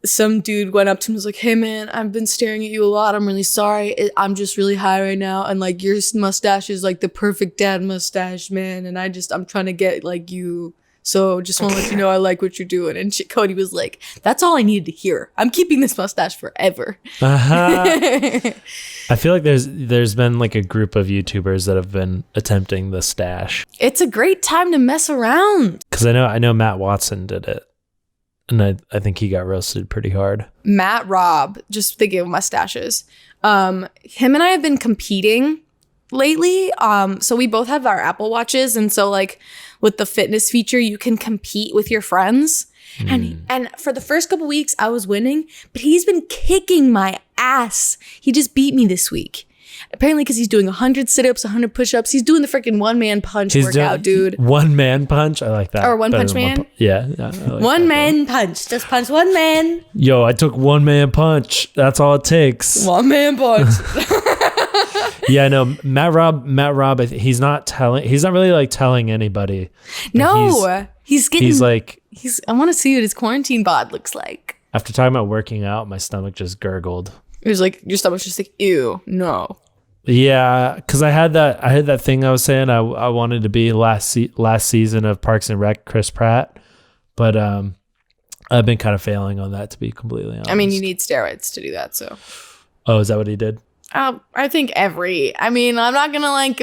some dude went up to him and was like, hey man, I've been staring at you a lot. I'm really sorry. I'm just really high right now. And like, your mustache is like the perfect dad mustache, man. And I'm trying to get like you. So just want to let you know I like what you're doing. And Cody was like, that's all I needed to hear. I'm keeping this mustache forever. I feel like there's been like a group of YouTubers that have been attempting the stash. It's a great time to mess around. Because I know Matt Watson did it. And I think he got roasted pretty hard. Matt Robb, just thinking of mustaches. Him and I have been competing lately. So we both have our Apple Watches. And so like with the fitness feature, you can compete with your friends. And for the first couple weeks, I was winning, but he's been kicking my ass. He just beat me this week. Apparently because he's doing 100 sit-ups, 100 push-ups. He's doing the freaking one-man punch workout, dude. One-man punch? I like that. Or one punch man? Yeah. I like One-man punch. Just punch one man. Yo, I took one-man punch. That's all it takes. One-man punch. Yeah, no, Matt Robb, he's not really like telling anybody. No, he's like, I want to see what his quarantine bod looks like. after talking about working out, my stomach just gurgled. It was like, your stomach's just like, ew, no. Yeah, because I had that thing I was saying I wanted to be last season of Parks and Rec, Chris Pratt, but I've been kind of failing on that, to be completely honest. I mean, you need steroids to do that, so. Oh, is that what he did? I think I'm not gonna like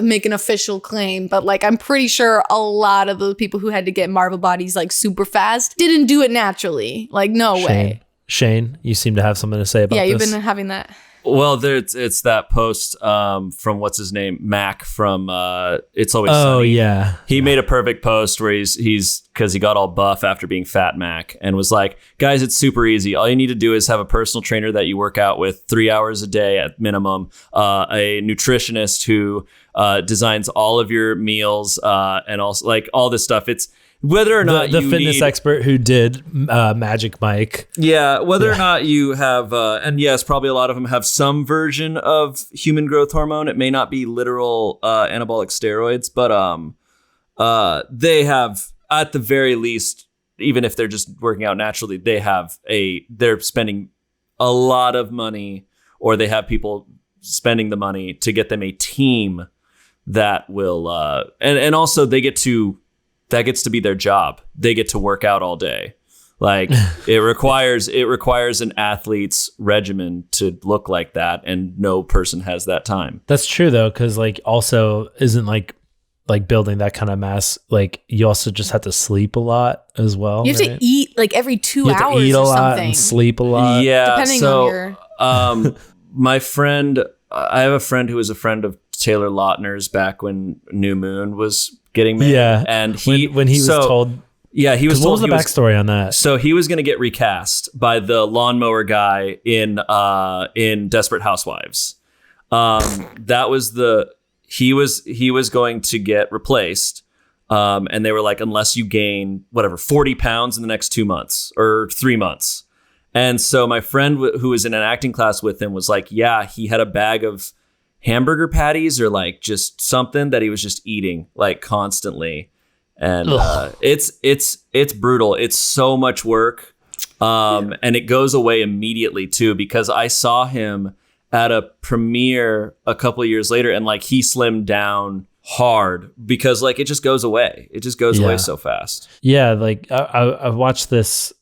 make an official claim, but like I'm pretty sure a lot of the people who had to get Marvel bodies like super fast didn't do it naturally. Like no way. Shane, you seem to have something to say about this. Yeah, you've been having that. Well, it's that post from what's his name, Mac from It's Always Sunny. Oh yeah, he made a perfect post where he's because he got all buff after being Fat Mac and was like, guys, it's super easy. All you need to do is have a personal trainer that you work out with 3 hours a day at minimum, a nutritionist who designs all of your meals and also like all this stuff. It's whether or not the you fitness need, expert who did Magic Mike. Yeah, whether or not you have, and yes, probably a lot of them have some version of human growth hormone. It may not be literal anabolic steroids, but they have, at the very least, even if they're just working out naturally, they're spending a lot of money, or they have people spending the money to get them a team that will, and also that gets to be their job. They get to work out all day. Like it requires an athlete's regimen to look like that, and no person has that time. That's true though, because like also isn't like building that kind of mass. Like you also just have to sleep a lot as well. You have to eat like every 2 hours to eat a or lot something. and sleep a lot. Yeah. Depending so, on your. My friend, I have a friend who was a friend of Taylor Lautner's back when New Moon was getting made. Yeah, and when he was told. Yeah, he was. What was the backstory on that? So he was going to get recast by the lawnmower guy in Desperate Housewives. That was he was going to get replaced, and they were like, unless you gain 40 pounds in the next 2 months or 3 months. And so my friend who was in an acting class with him was like, yeah, he had a bag of hamburger patties or like just something that he was just eating like constantly. And it's brutal. It's so much work. And it goes away immediately too, because I saw him at a premiere a couple of years later and like he slimmed down hard because like it just goes away. It just goes away so fast. Yeah. Like I watched this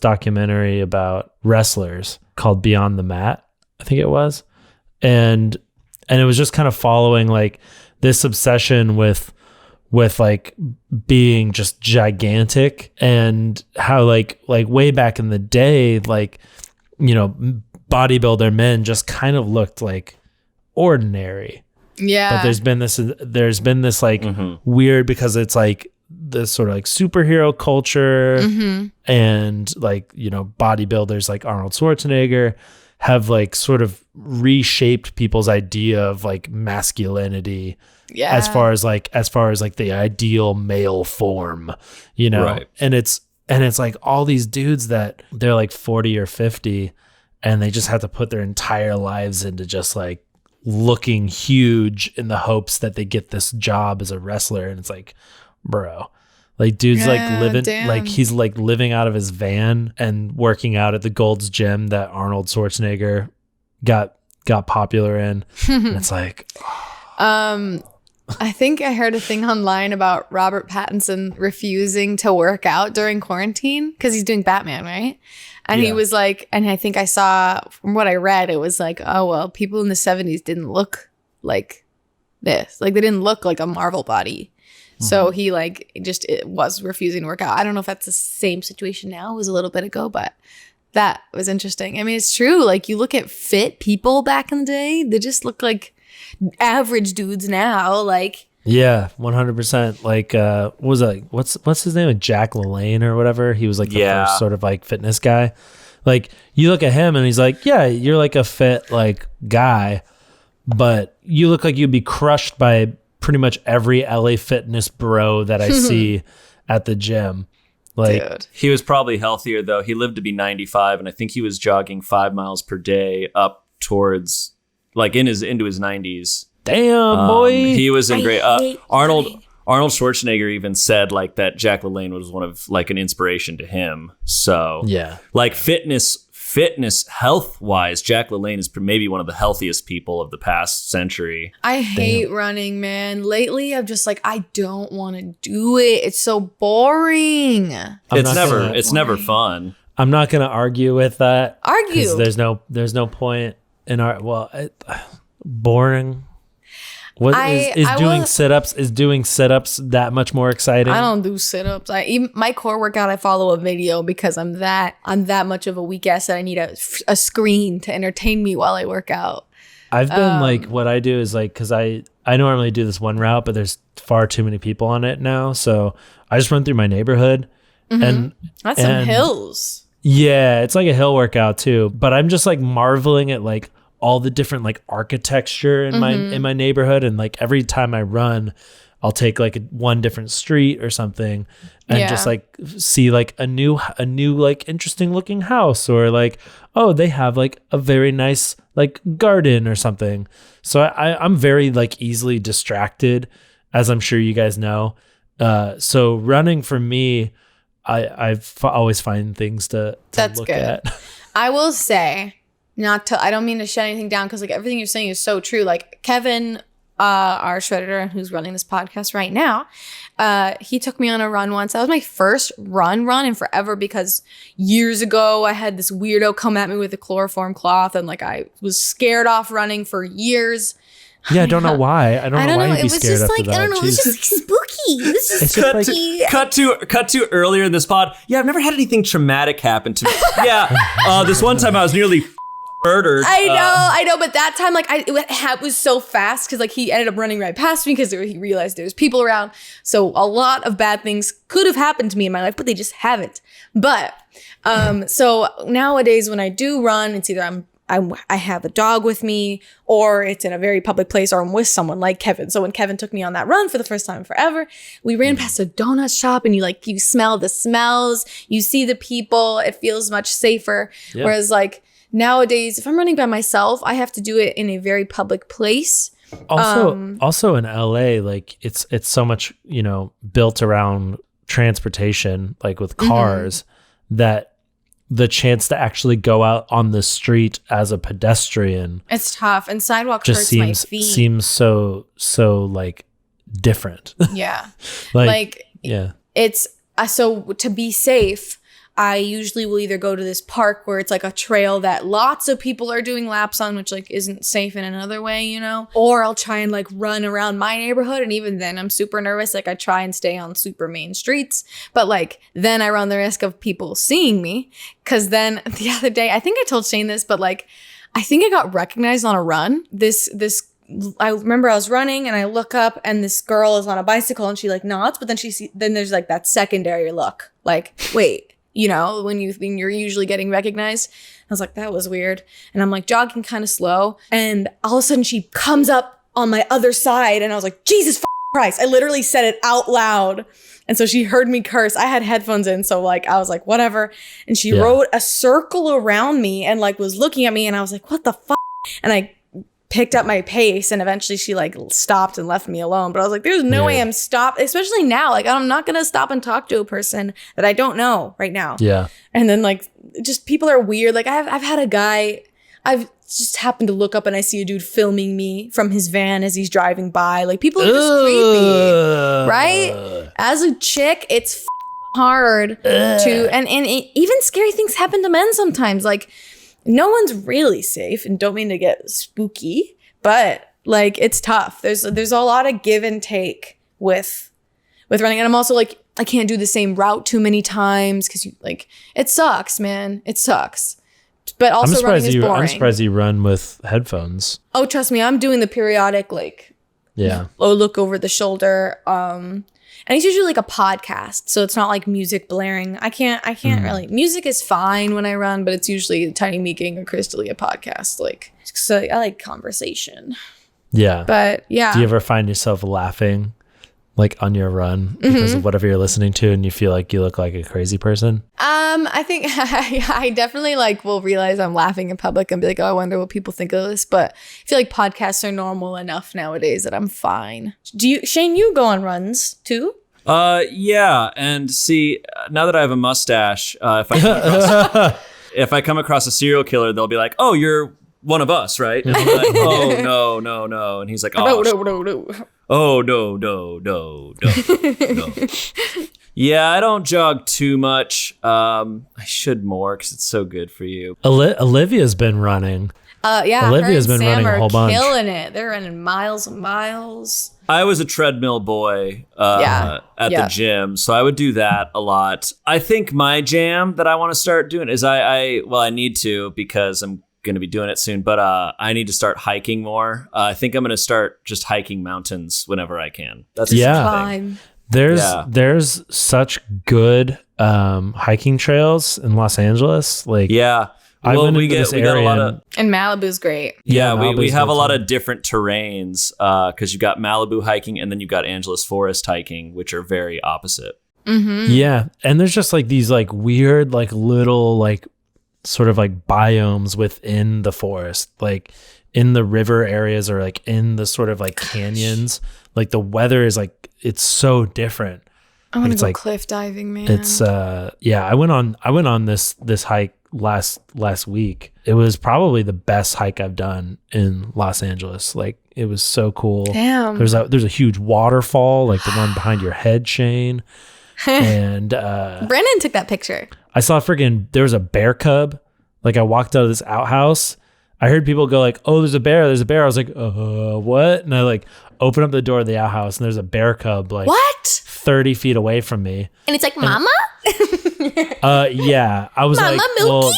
documentary about wrestlers called Beyond the Mat, I think it was. And it was just kind of following like this obsession with like being just gigantic, and how like way back in the day, like, you know, bodybuilder men just kind of looked like ordinary. Yeah. But there's been this like weird, because it's like this sort of like superhero culture, and like, you know, bodybuilders like Arnold Schwarzenegger have like sort of reshaped people's idea of like masculinity Yeah. as far as like the ideal male form, you know. Right. And it's like all these dudes that they're like 40 or 50 and they just have to put their entire lives into just like looking huge in the hopes that they get this job as a wrestler. And it's like, bro, like dude's like living, damn. like he's like living out of his van and working out at the Gold's Gym that Arnold Schwarzenegger got popular in. And it's like, I think I heard a thing online about Robert Pattinson refusing to work out during quarantine because he's doing Batman, right? And he was like, and I think I saw from what I read, it was like, oh, well, people in the 70s didn't look like this. Like they didn't look like a Marvel body. So he like it was refusing to work out. I don't know if that's the same situation now. It was a little bit ago, but that was interesting. I mean, it's true. Like you look at fit people back in the day, they just look like average dudes now. Like yeah, 100%. Like, what was that? What's his name? Like Jack LaLanne or whatever. He was like the first sort of like fitness guy. Like you look at him and he's like, yeah, you're like a fit like guy, but you look like you'd be crushed by pretty much every LA fitness bro that I see at the gym. Like, dude. He was probably healthier though. He lived to be 95, and I think he was jogging 5 miles per day up towards like into his 90s. Damn, boy. He was in great. Arnold Schwarzenegger even said like that Jack LaLanne was one of like an inspiration to him. So yeah, like fitness health wise, Jack LaLanne is maybe one of the healthiest people of the past century. I hate running, man. Lately, I'm just like, I don't want to do it. It's so boring. It's never fun. I'm not gonna argue with that. Argue. 'Cause there's no point in boring. What is doing sit-ups that much more exciting? I don't do sit-ups. Even my core workout, I follow a video because I'm that much of a weak ass that I need a screen to entertain me while I work out. I've been like, what I do is like, because I normally do this one route, but there's far too many people on it now, so I just run through my neighborhood, and That's some hills. Yeah, it's like a hill workout too. But I'm just like marveling at like all the different like architecture in my neighborhood, and like every time I run, I'll take like one different street or something and just like see like a new like interesting looking house, or like, oh, they have like a very nice like garden or something. So I'm very like easily distracted, as I'm sure you guys know. So running for me, I always find things to look at. I will say, I don't mean to shut anything down, because like everything you're saying is so true. Like Kevin, our shredder who's running this podcast right now, he took me on a run once. That was my first run in forever, because years ago I had this weirdo come at me with a chloroform cloth, and like I was scared off running for years. Yeah, I don't know why. I don't know why you'd be scared after that. I don't know. It was just like spooky. It was just spooky. Cut to earlier in this pod. Yeah, I've never had anything traumatic happen to me. Yeah, this one time I was nearly murdered. I know, but that time, like, it was so fast, because like he ended up running right past me because he realized there was people around. So a lot of bad things could have happened to me in my life, but they just haven't. But so nowadays when I do run, it's either I have a dog with me, or it's in a very public place, or I'm with someone like Kevin. So when Kevin took me on that run for the first time forever, we ran past a donut shop, and you smell the smells, you see the people, it feels much safer. Yeah. Whereas like nowadays, if I'm running by myself, I have to do it in a very public place. Also in LA, like it's so much, built around transportation, like with cars, that the chance to actually go out on the street as a pedestrian, it's tough, and sidewalk just hurts my feet. Seems so like different. Yeah. yeah. It's so to be safe, I usually will either go to this park where it's like a trail that lots of people are doing laps on, which like isn't safe in another way, or I'll try and like run around my neighborhood. And even then I'm super nervous. Like I try and stay on super main streets, but like then I run the risk of people seeing me. Cause then the other day, I think I told Shane this, but like, I think I got recognized on a run. I remember I was running and I look up and this girl is on a bicycle and she like nods, but then there's like that secondary look, like, wait. When you're usually getting recognized. I was like, that was weird. And I'm like jogging kind of slow. And all of a sudden she comes up on my other side. And I was like, Jesus Christ. I literally said it out loud. And so she heard me curse. I had headphones in. So like, I was like, whatever. And she wrote a circle around me and like was looking at me. And I was like, what the fuck? And I picked up my pace and eventually she like stopped and left me alone. But I was like, there's no way I'm stopped, especially now. Like, I'm not going to stop and talk to a person that I don't know right now. Yeah. And then like, just people are weird. Like I've had a guy, I've just happened to look up and I see a dude filming me from his van as he's driving by. Like, people are just creepy, right? As a chick, it's hard to, and even scary things happen to men sometimes. Like, no one's really safe, and don't mean to get spooky, but like, it's tough. There's a lot of give and take with running. And I'm also like, I can't do the same route too many times because it sucks, man. It sucks. But also running is boring. I'm surprised you run with headphones. Oh, trust me, I'm doing the periodic look over the shoulder. And it's usually like a podcast, so it's not like music blaring. I can't really. Music is fine when I run, but it's usually Tiny Meeking or Crystalia podcast. Like, so I like conversation. Yeah. But yeah. Do you ever find yourself laughing like on your run because of whatever you're listening to and you feel like you look like a crazy person? I think I definitely like will realize I'm laughing in public and be like, oh, I wonder what people think of this. But I feel like podcasts are normal enough nowadays that I'm fine. Shane, you go on runs too? Yeah. And see, now that I have a mustache, if I come across a serial killer, they'll be like, oh, you're one of us, right? And I'm like, oh, no. And he's like, oh, no. Oh, no. Yeah, I don't jog too much. I should more because it's so good for you. Olivia's been running. Yeah, Olivia's been running a whole bunch. Killing it. They're running miles and miles. I was a treadmill boy at the gym, so I would do that a lot. I think my jam that I want to start doing is I need to because I'm going to be doing it soon, but I need to start hiking more. I think I'm going to start just hiking mountains whenever I can. That's Climb. There's such good hiking trails in Los Angeles. Like, yeah. Well, we got a lot of, and Malibu's great. Yeah, we have a lot of different terrains because you've got Malibu hiking and then you've got Angeles Forest hiking, which are very opposite. Mm-hmm. Yeah, and there's just like these like weird like little like sort of like biomes within the forest, like in the river areas or like in the sort of like canyons. Like the weather is like, it's so different. I want to go like cliff diving, man. It's I went on this hike last week. It was probably the best hike I've done in Los Angeles. Like, it was so cool. Damn. There's a huge waterfall, like the one behind your head, Shane. And Brandon took that picture. I saw there was a bear cub. Like, I walked out of this outhouse. I heard people go like, oh, there's a bear. I was like, what? And I like open up the door of the outhouse and there's a bear cub like what? 30 feet away from me. And it's like, Mama? Yeah. I was Mama like, Milky? well,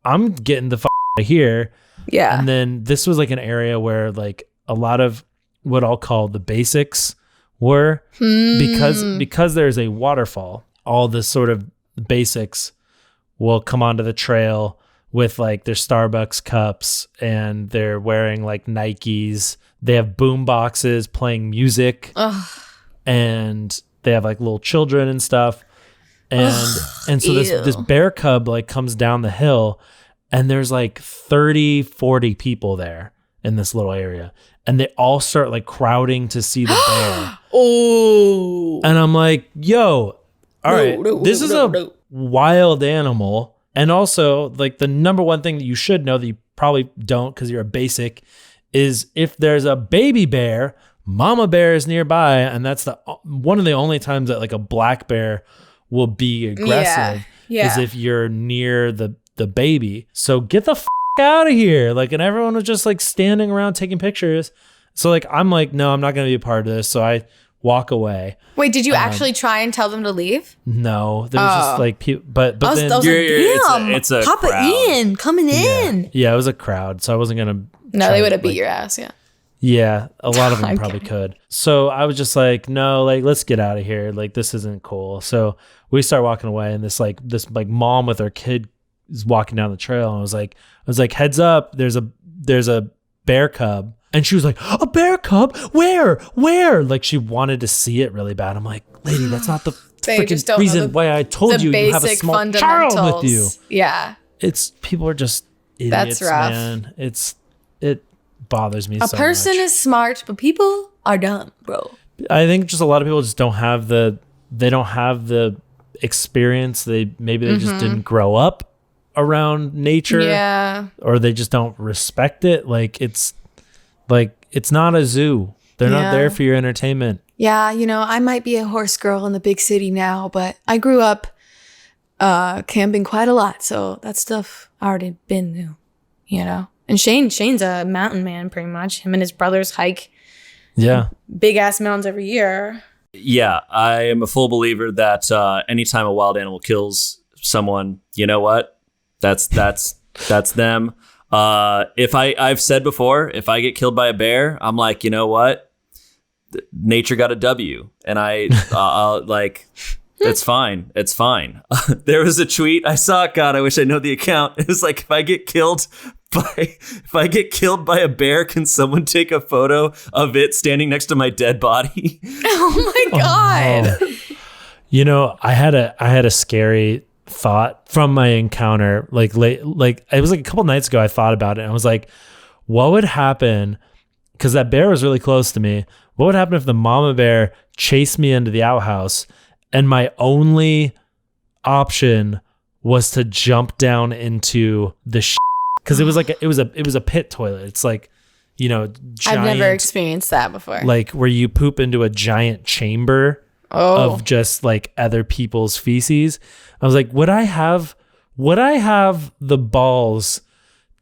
I'm getting the out of here. Yeah. And then this was like an area where like a lot of what I'll call the basics were because there's a waterfall. All this sort of basics will come onto the trail with like their Starbucks cups and they're wearing like Nikes. They have boom boxes playing music. Ugh. And they have like little children and stuff. And so this bear cub like comes down the hill and there's like 30, 40 people there in this little area. And they all start like crowding to see the bear. Oh. And I'm like, yo, all right, this is a wild animal. And also, like, the number one thing that you should know that you probably don't because you're a basic is if there's a baby bear, mama bear is nearby. And that's one of the only times that like a black bear will be aggressive is if you're near the baby. So get the out of here. Like, and everyone was just like standing around taking pictures. So like, I'm like, no, I'm not going to be a part of this. So I walk away. Wait, did you actually try and tell them to leave? No, there was just like people, but I was then like, damn, it's a Papa crowd. Ian coming in. Yeah, it was a crowd. So I wasn't going to. No, they would have beat your ass. Yeah. Yeah, a lot of them probably could. So I was just like, no, like, let's get out of here. Like, this isn't cool. So we start walking away, and this mom with her kid is walking down the trail, and I was like, heads up, there's a bear cub And she was like, a bear cub? Where? Like she wanted to see it really bad. I'm like, lady, that's not the freaking reason why I told you have a small child with you. Yeah. People are just idiots, That's rough. man. It bothers me so much. A person is smart, but people are dumb, bro. I think just a lot of people just don't have the experience. Maybe they just didn't grow up around nature. Yeah. Or they just don't respect it. It's not a zoo. They're not there for your entertainment. Yeah, I might be a horse girl in the big city now, but I grew up camping quite a lot, so that stuff I already been new, And Shane's a mountain man, pretty much. Him and his brothers hike big ass mountains every year. Yeah, I am a full believer that anytime a wild animal kills someone, you know what? That's them. I've said before, if I get killed by a bear, I'm like, you know what? Nature got a W, and I'll it's fine. It's fine. There was a tweet I saw. God, I wish I know the account. It was like, if I get killed by a bear, can someone take a photo of it standing next to my dead body? Oh my God. No. I had a scary thought from my encounter. It was like a couple nights ago. I thought about it, and I was like, what would happen? Because that bear was really close to me. What would happen if the mama bear chased me into the outhouse, and my only option was to jump down into the because it was a pit toilet. It's like, giant, I've never experienced that before. Like where you poop into a giant chamber of just like other people's feces. I was like, would I have the balls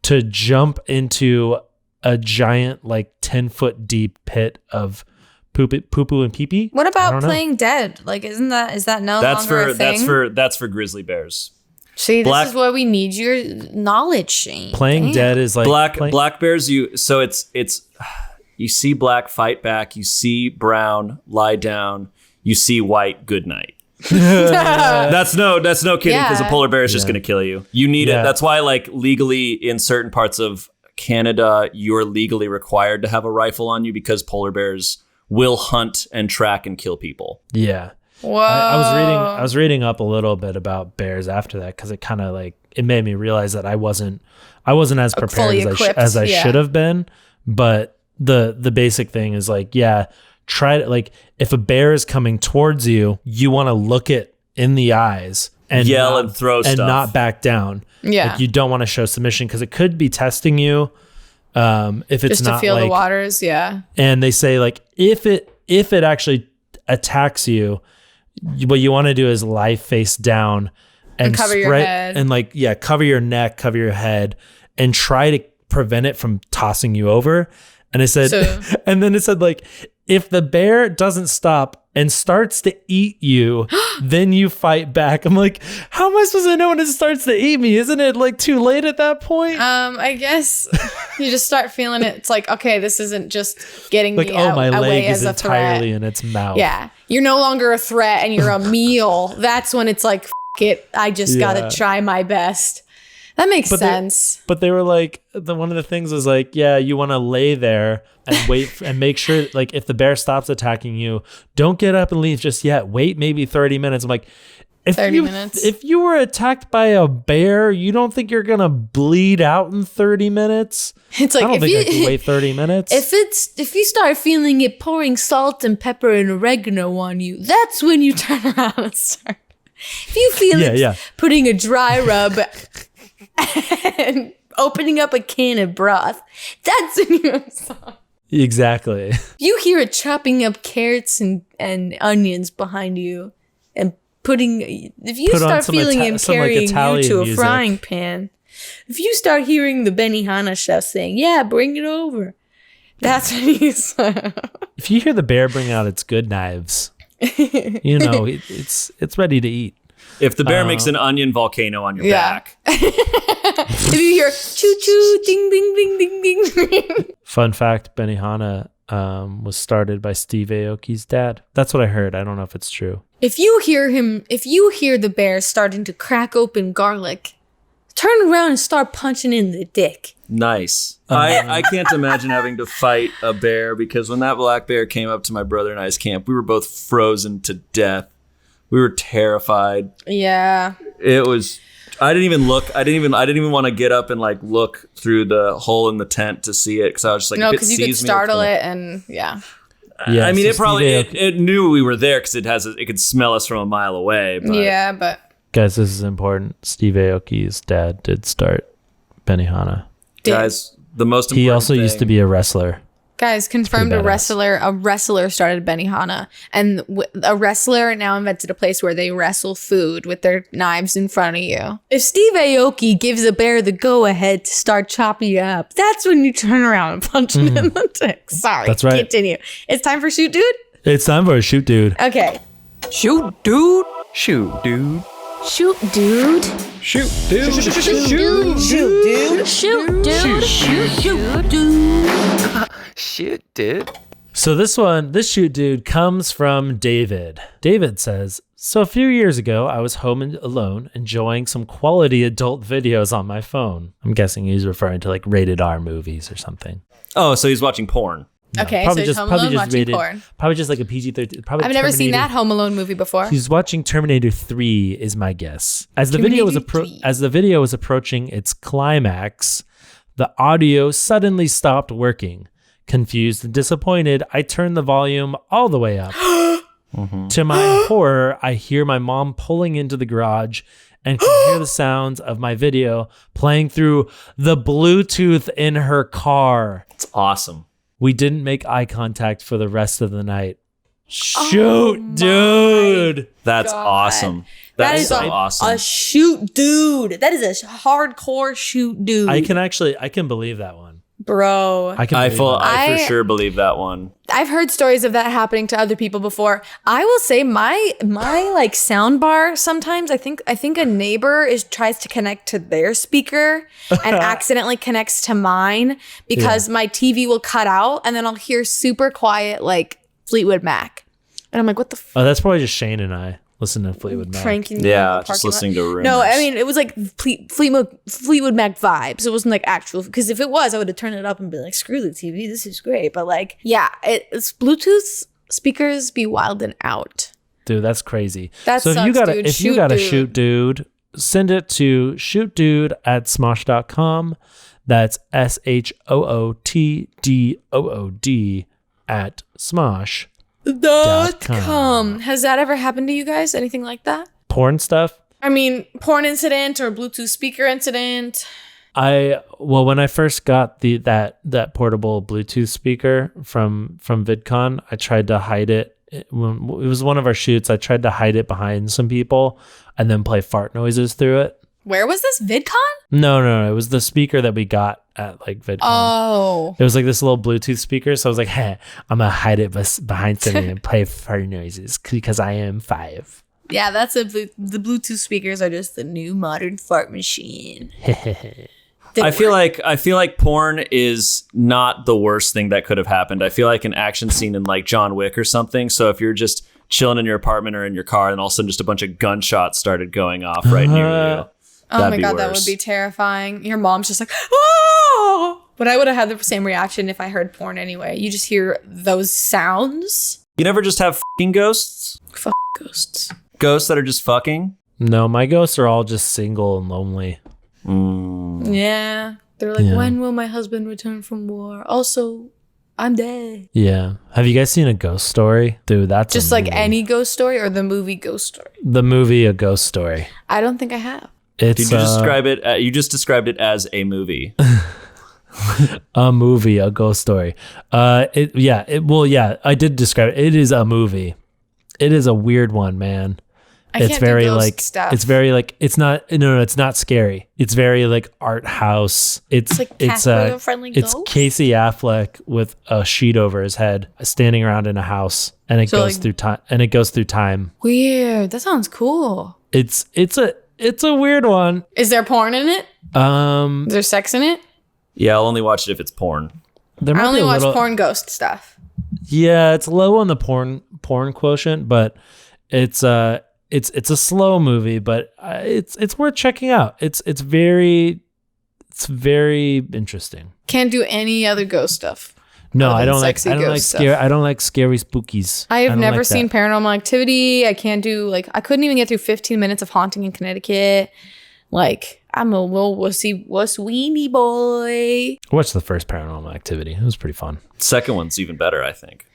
to jump into a giant, like 10-foot deep pit of poo-poo and pee-pee? What about playing dead? Like, is that no longer a thing? That's for grizzly bears. See, this is why we need your knowledge, Shane. Playing dead is like black bears. You see black, fight back. You see brown, lie down. You see white, good night. That's no kidding, because a polar bear is just going to kill you. You need it. That's why, like, legally in certain parts of Canada, you're legally required to have a rifle on you, because polar bears will hunt and track and kill people. Yeah. Whoa. I was reading up a little bit about bears after that, because it kind of it made me realize that I wasn't as prepared as I should have been. But the basic thing is try to, if a bear is coming towards you, you want to look it in the eyes and yell and throw stuff and not back down. Yeah. You don't want to show submission, because it could be testing you. If it's just not to feel the waters. Yeah. And they say if it actually attacks you, what you want to do is lie face down and cover your head and cover your neck, cover your head, and try to prevent it from tossing you over. And I said, and then it said, if the bear doesn't stop and starts to eat you, then you fight back. I'm like, how am I supposed to know when it starts to eat me? Isn't it too late at that point? I guess you just start feeling it. It's like, okay, this isn't just getting me my leg away is as a entirely threat. in its mouth. Yeah. You're no longer a threat and you're a meal. That's when it's like, it. I just got to try my best. That makes sense. But they were one of the things was you want to lay there and wait and make sure, if the bear stops attacking you, don't get up and leave just yet. Wait maybe 30 minutes. I'm like, if you were attacked by a bear, you don't think you're going to bleed out in 30 minutes? It's like, I don't think I can wait 30 minutes. If you start feeling it pouring salt and pepper and oregano on you, that's when you turn around and start. If you feel putting a dry rub and opening up a can of broth, that's when you're Exactly. You hear it chopping up carrots and onions behind you and if you start feeling him carrying you to a frying pan, if you start hearing the Benihana chef saying, yeah, bring it over, that's when he's if you hear the bear bring out its good knives, it's ready to eat. If the bear makes an onion volcano on your back. If you hear choo-choo, ding, ding, ding, ding, ding. Fun fact, Benihana was started by Steve Aoki's dad. That's what I heard. I don't know if it's true. If you hear the bear starting to crack open garlic, turn around and start punching in the dick. Nice. I can't imagine having to fight a bear, because when that black bear came up to my brother and I's camp, we were both frozen to death. We were terrified. Yeah. It was. I didn't even look. I didn't even want to get up and like look through the hole in the tent to see it, because I was just like, no, because you could startle it, and yeah. Yeah, I mean, so it probably Steve it knew we were there because it could smell us from a mile away. But. Yeah, but Guys, this is important. Steve Aoki's dad did start Benihana. Guys, the most important He also thing, used to be a wrestler. Guys, confirmed pretty a badass. wrestler started Benihana, and a wrestler now invented a place where they wrestle food with their knives in front of you. if Steve Aoki gives a bear the go-ahead to start chopping you up, that's when you turn around and punch him in the dick. Sorry. That's right. Continue. It's time for Shoot Dude? It's time for a shoot, dude. Okay. Shoot, dude. Shoot, dude. Shoot, dude. Shoot, dude. Shoot, dude. Shoot, dude. Shoot, dude. Shoot, dude. So this shoot, dude, comes from David. David says, so a few years ago, I was home alone enjoying some quality adult videos on my phone. I'm guessing he's referring to like rated R movies or something. Oh, so he's watching porn. Okay, so he's home alone watching porn. Probably just like a PG-13. Probably I've never seen Terminator- that Home Alone movie before. He's watching Terminator 3 is my guess. As the video was approaching its climax, the audio suddenly stopped working. Confused and disappointed, I turned the volume all the way up. To my horror, I hear my mom pulling into the garage and can hear the sounds of my video playing through the Bluetooth in her car. It's awesome. We didn't make eye contact for the rest of the night. Shoot, dude. That's awesome. That is so awesome. A shoot dude. That is a hardcore shoot dude. I can believe that one. Bro. I for sure believe that one. I've heard stories of that happening to other people before. I will say my like sound bar sometimes I think a neighbor tries to connect to their speaker and accidentally connects to mine because my TV will cut out and then I'll hear super quiet like Fleetwood Mac. And I'm like, what the Oh, that's probably just Shane and I listen to Fleetwood Mac. pranking? Yeah, just listening to rumors. No, I mean it was like Fleetwood Mac vibes. It wasn't like actual, because if it was, I would have turned it up and been like, screw the TV, this is great. But like, yeah, it's Bluetooth speakers be wilding out. Dude, that's crazy. That so sucks, dude. if you got a shoot, dude, send it to shootdude@smosh.com. That's SHOOTDOOD at Smosh. .com. Has that ever happened to you guys? Anything like that? Porn stuff? I mean, porn incident or Bluetooth speaker incident. When I first got that portable Bluetooth speaker from VidCon, I tried to hide it. It was one of our shoots. I tried to hide it behind some people and then play fart noises through it. Where was this? VidCon? No. It was the speaker that we got at like VidCon. Oh. It was like this little Bluetooth speaker. So I was like, hey, I'm going to hide it behind something and play fart noises because I am 5. Yeah, that's the Bluetooth speakers are just the new modern fart machine. I feel like porn is not the worst thing that could have happened. I feel like an action scene in like John Wick or something. So if you're just chilling in your apartment or in your car and all of a sudden just a bunch of gunshots started going off right near you. Oh my God, that would be terrifying. Your mom's just like, oh! But I would have had the same reaction if I heard porn anyway. You just hear those sounds. You never just have fucking ghosts? Fuck ghosts. Ghosts that are just fucking? No, my ghosts are all just single and lonely. Yeah. They're like, Yeah. when will my husband return from war? Also, I'm dead. Yeah. Have you guys seen A Ghost Story? Dude, that's Just a like movie. any ghost story or the movie Ghost Story? The movie A Ghost Story. I don't think I have. It's Did you describe it? You just described it as a movie. a movie, A Ghost Story. I did describe it. It is a movie. It is a weird one, man. It's very like stuff. It's very like it's not it's not scary. It's very like art house. It's like Casper the Friendly It's Ghost? Casey Affleck with a sheet over his head, standing around in a house, and it goes through time. And it goes through time. Weird. That sounds cool. It's a weird one. Is there porn in it? Is there sex in it? Yeah, I'll only watch it if it's porn. There might I only be a watch little, porn ghost stuff. Yeah, it's low on the porn quotient, but it's it's a slow movie, but it's worth checking out. It's very interesting. Can't do any other ghost stuff. No, other I than don't like sexy I don't ghost like stuff. scary I don't like scary spookies. I have don't never like seen that. Paranormal Activity. I can't do I couldn't even get through 15 minutes of Haunting in Connecticut. Like, I'm a little wussy weenie boy. I watched the first Paranormal Activity. It was pretty fun. Second one's even better, I think.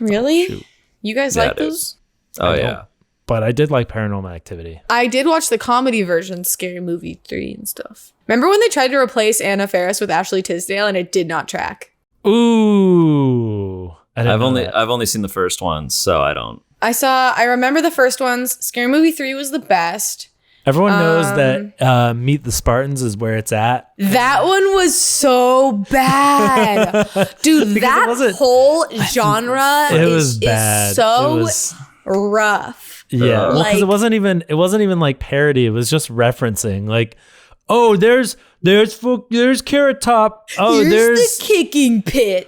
Really? Shoot. You guys Yeah, like it is. those? Oh I yeah. don't. But I did like Paranormal Activity. I did watch the comedy version, Scary Movie 3 and stuff. Remember when they tried to replace Anna Faris with Ashley Tisdale and it did not track? Ooh. I didn't know that. I've only seen the first one, so I don't. I remember the first ones. Scary Movie 3 was the best. Everyone knows that Meet the Spartans is where it's at. That one was so bad. Dude, that whole genre It was is bad. so It was- rough. Yeah, well, because Like- it wasn't even like parody. It was just referencing like, oh, there's Carrot Top. Oh, Here's there's the kicking pit.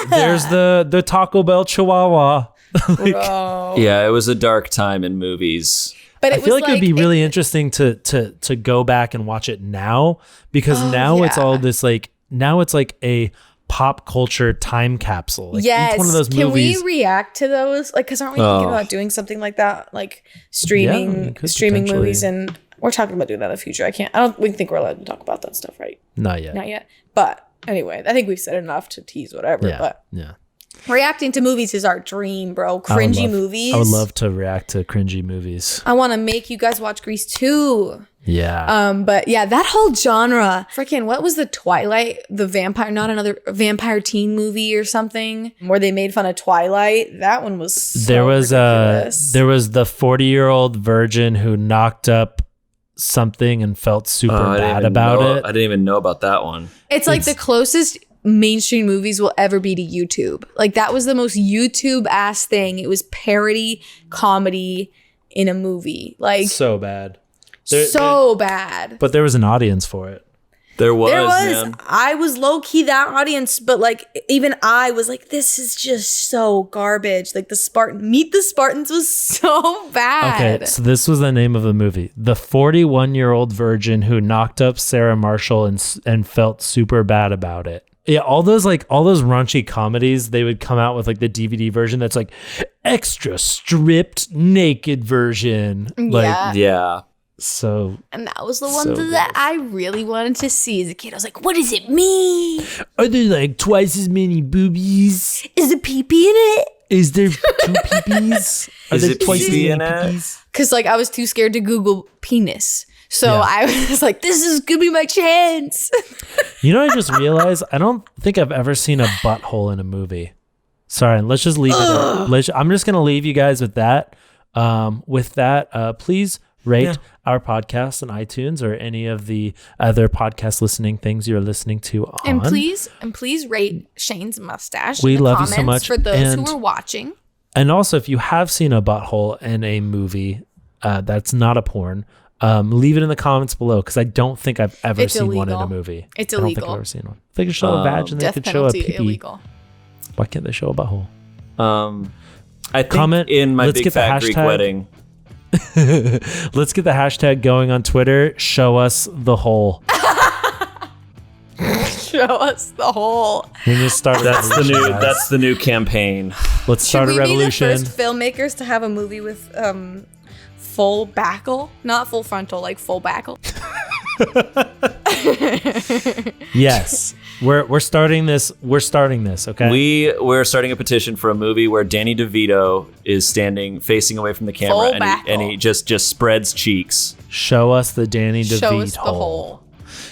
there's the Taco Bell Chihuahua. Bro. Yeah, it was a dark time in movies. But I feel like it'd be really interesting to go back and watch it now because now it's all this like now it's like a pop culture time capsule. Like yes. each one of those Can movies. we react to those? Like, because aren't we thinking about doing something like that? Like Yeah, streaming we could streaming potentially. movies, and we're talking about doing that in the future. We think we're allowed to talk about that stuff, right? Not yet. Not yet. But anyway, I think we've said enough to tease whatever. Yeah. But Yeah. reacting to movies is our dream, bro. Cringy movies. I would love to react to cringy movies. I want to make you guys watch Grease too. Yeah. But yeah, that whole genre. Freaking, what was the Twilight, the vampire, not another vampire teen movie or something where they made fun of Twilight? That one was so there was ridiculous. there was the 40-year-old virgin who knocked up something and felt super bad about it. I didn't even know about that one. It's like the closest mainstream movies will ever be to YouTube. Like that was the most YouTube ass thing. It was parody comedy in a movie. Like So bad. bad. But there was an audience for it. There was, Man. man. I was low key that audience, but like even I was like, this is just so garbage. Like Meet the Spartans was so bad. Okay, so this was the name of the movie. The 41-year-old virgin who knocked up Sarah Marshall and felt super bad about it. Yeah, all those raunchy comedies, they would come out with like the DVD version that's like extra stripped naked version. Like Yeah. Yeah. so And that was the So one that gross. I really wanted to see as a kid. I was like, what does it mean? are there like twice as many boobies? Is a pee-pee in it? Is there two peepees? Are Is there it twice as pee-pee many in it? peepees? Because like I was too scared to Google penis. So Yeah. I was like, this is gonna be my chance. You know, I just realized I don't think I've ever seen a butthole in a movie. Sorry, let's just leave it. I'm just gonna leave you guys with that. Please rate our podcast on iTunes or any of the other podcast listening things you're listening to on. And please rate Shane's mustache. We in the love you so comments much. for those And- who are watching. And also, if you have seen a butthole in a movie that's not a porn, leave it in the comments below because I don't think I've ever It's seen one in a illegal. movie. It's I don't think illegal. I've ever seen one. If they could show a vag and they Death could show a penalty pee. illegal. Why can't they show a butthole? I think Comment, in my let's big get the fat Greek hashtag. wedding. Let's get the hashtag going on Twitter. Show us the hole. Show us the whole. We need to start. That's the new campaign. Let's start a Should we revolution. be the first filmmakers to have a movie with full backle, not full frontal, like full backle? Yes, we're starting this. We're starting this. Okay. We're starting a petition for a movie where Danny DeVito is standing facing away from the camera Full and he just spreads cheeks. Show us the Danny DeVito Show us the hole. whole.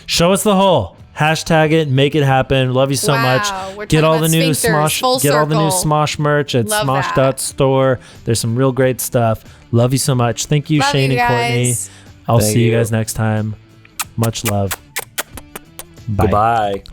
Show us the hole. Hashtag it. Make it happen. Love you so Wow, much. we're Get talking all the about new sphincters, Smosh. full Get all the new circle. Smosh merch at Love Smosh.store. There's some real great stuff. Love you so much. Thank you, Love Shane you and Courtney. guys. I'll Thank see you you. guys next time. Much love. Bye. Goodbye.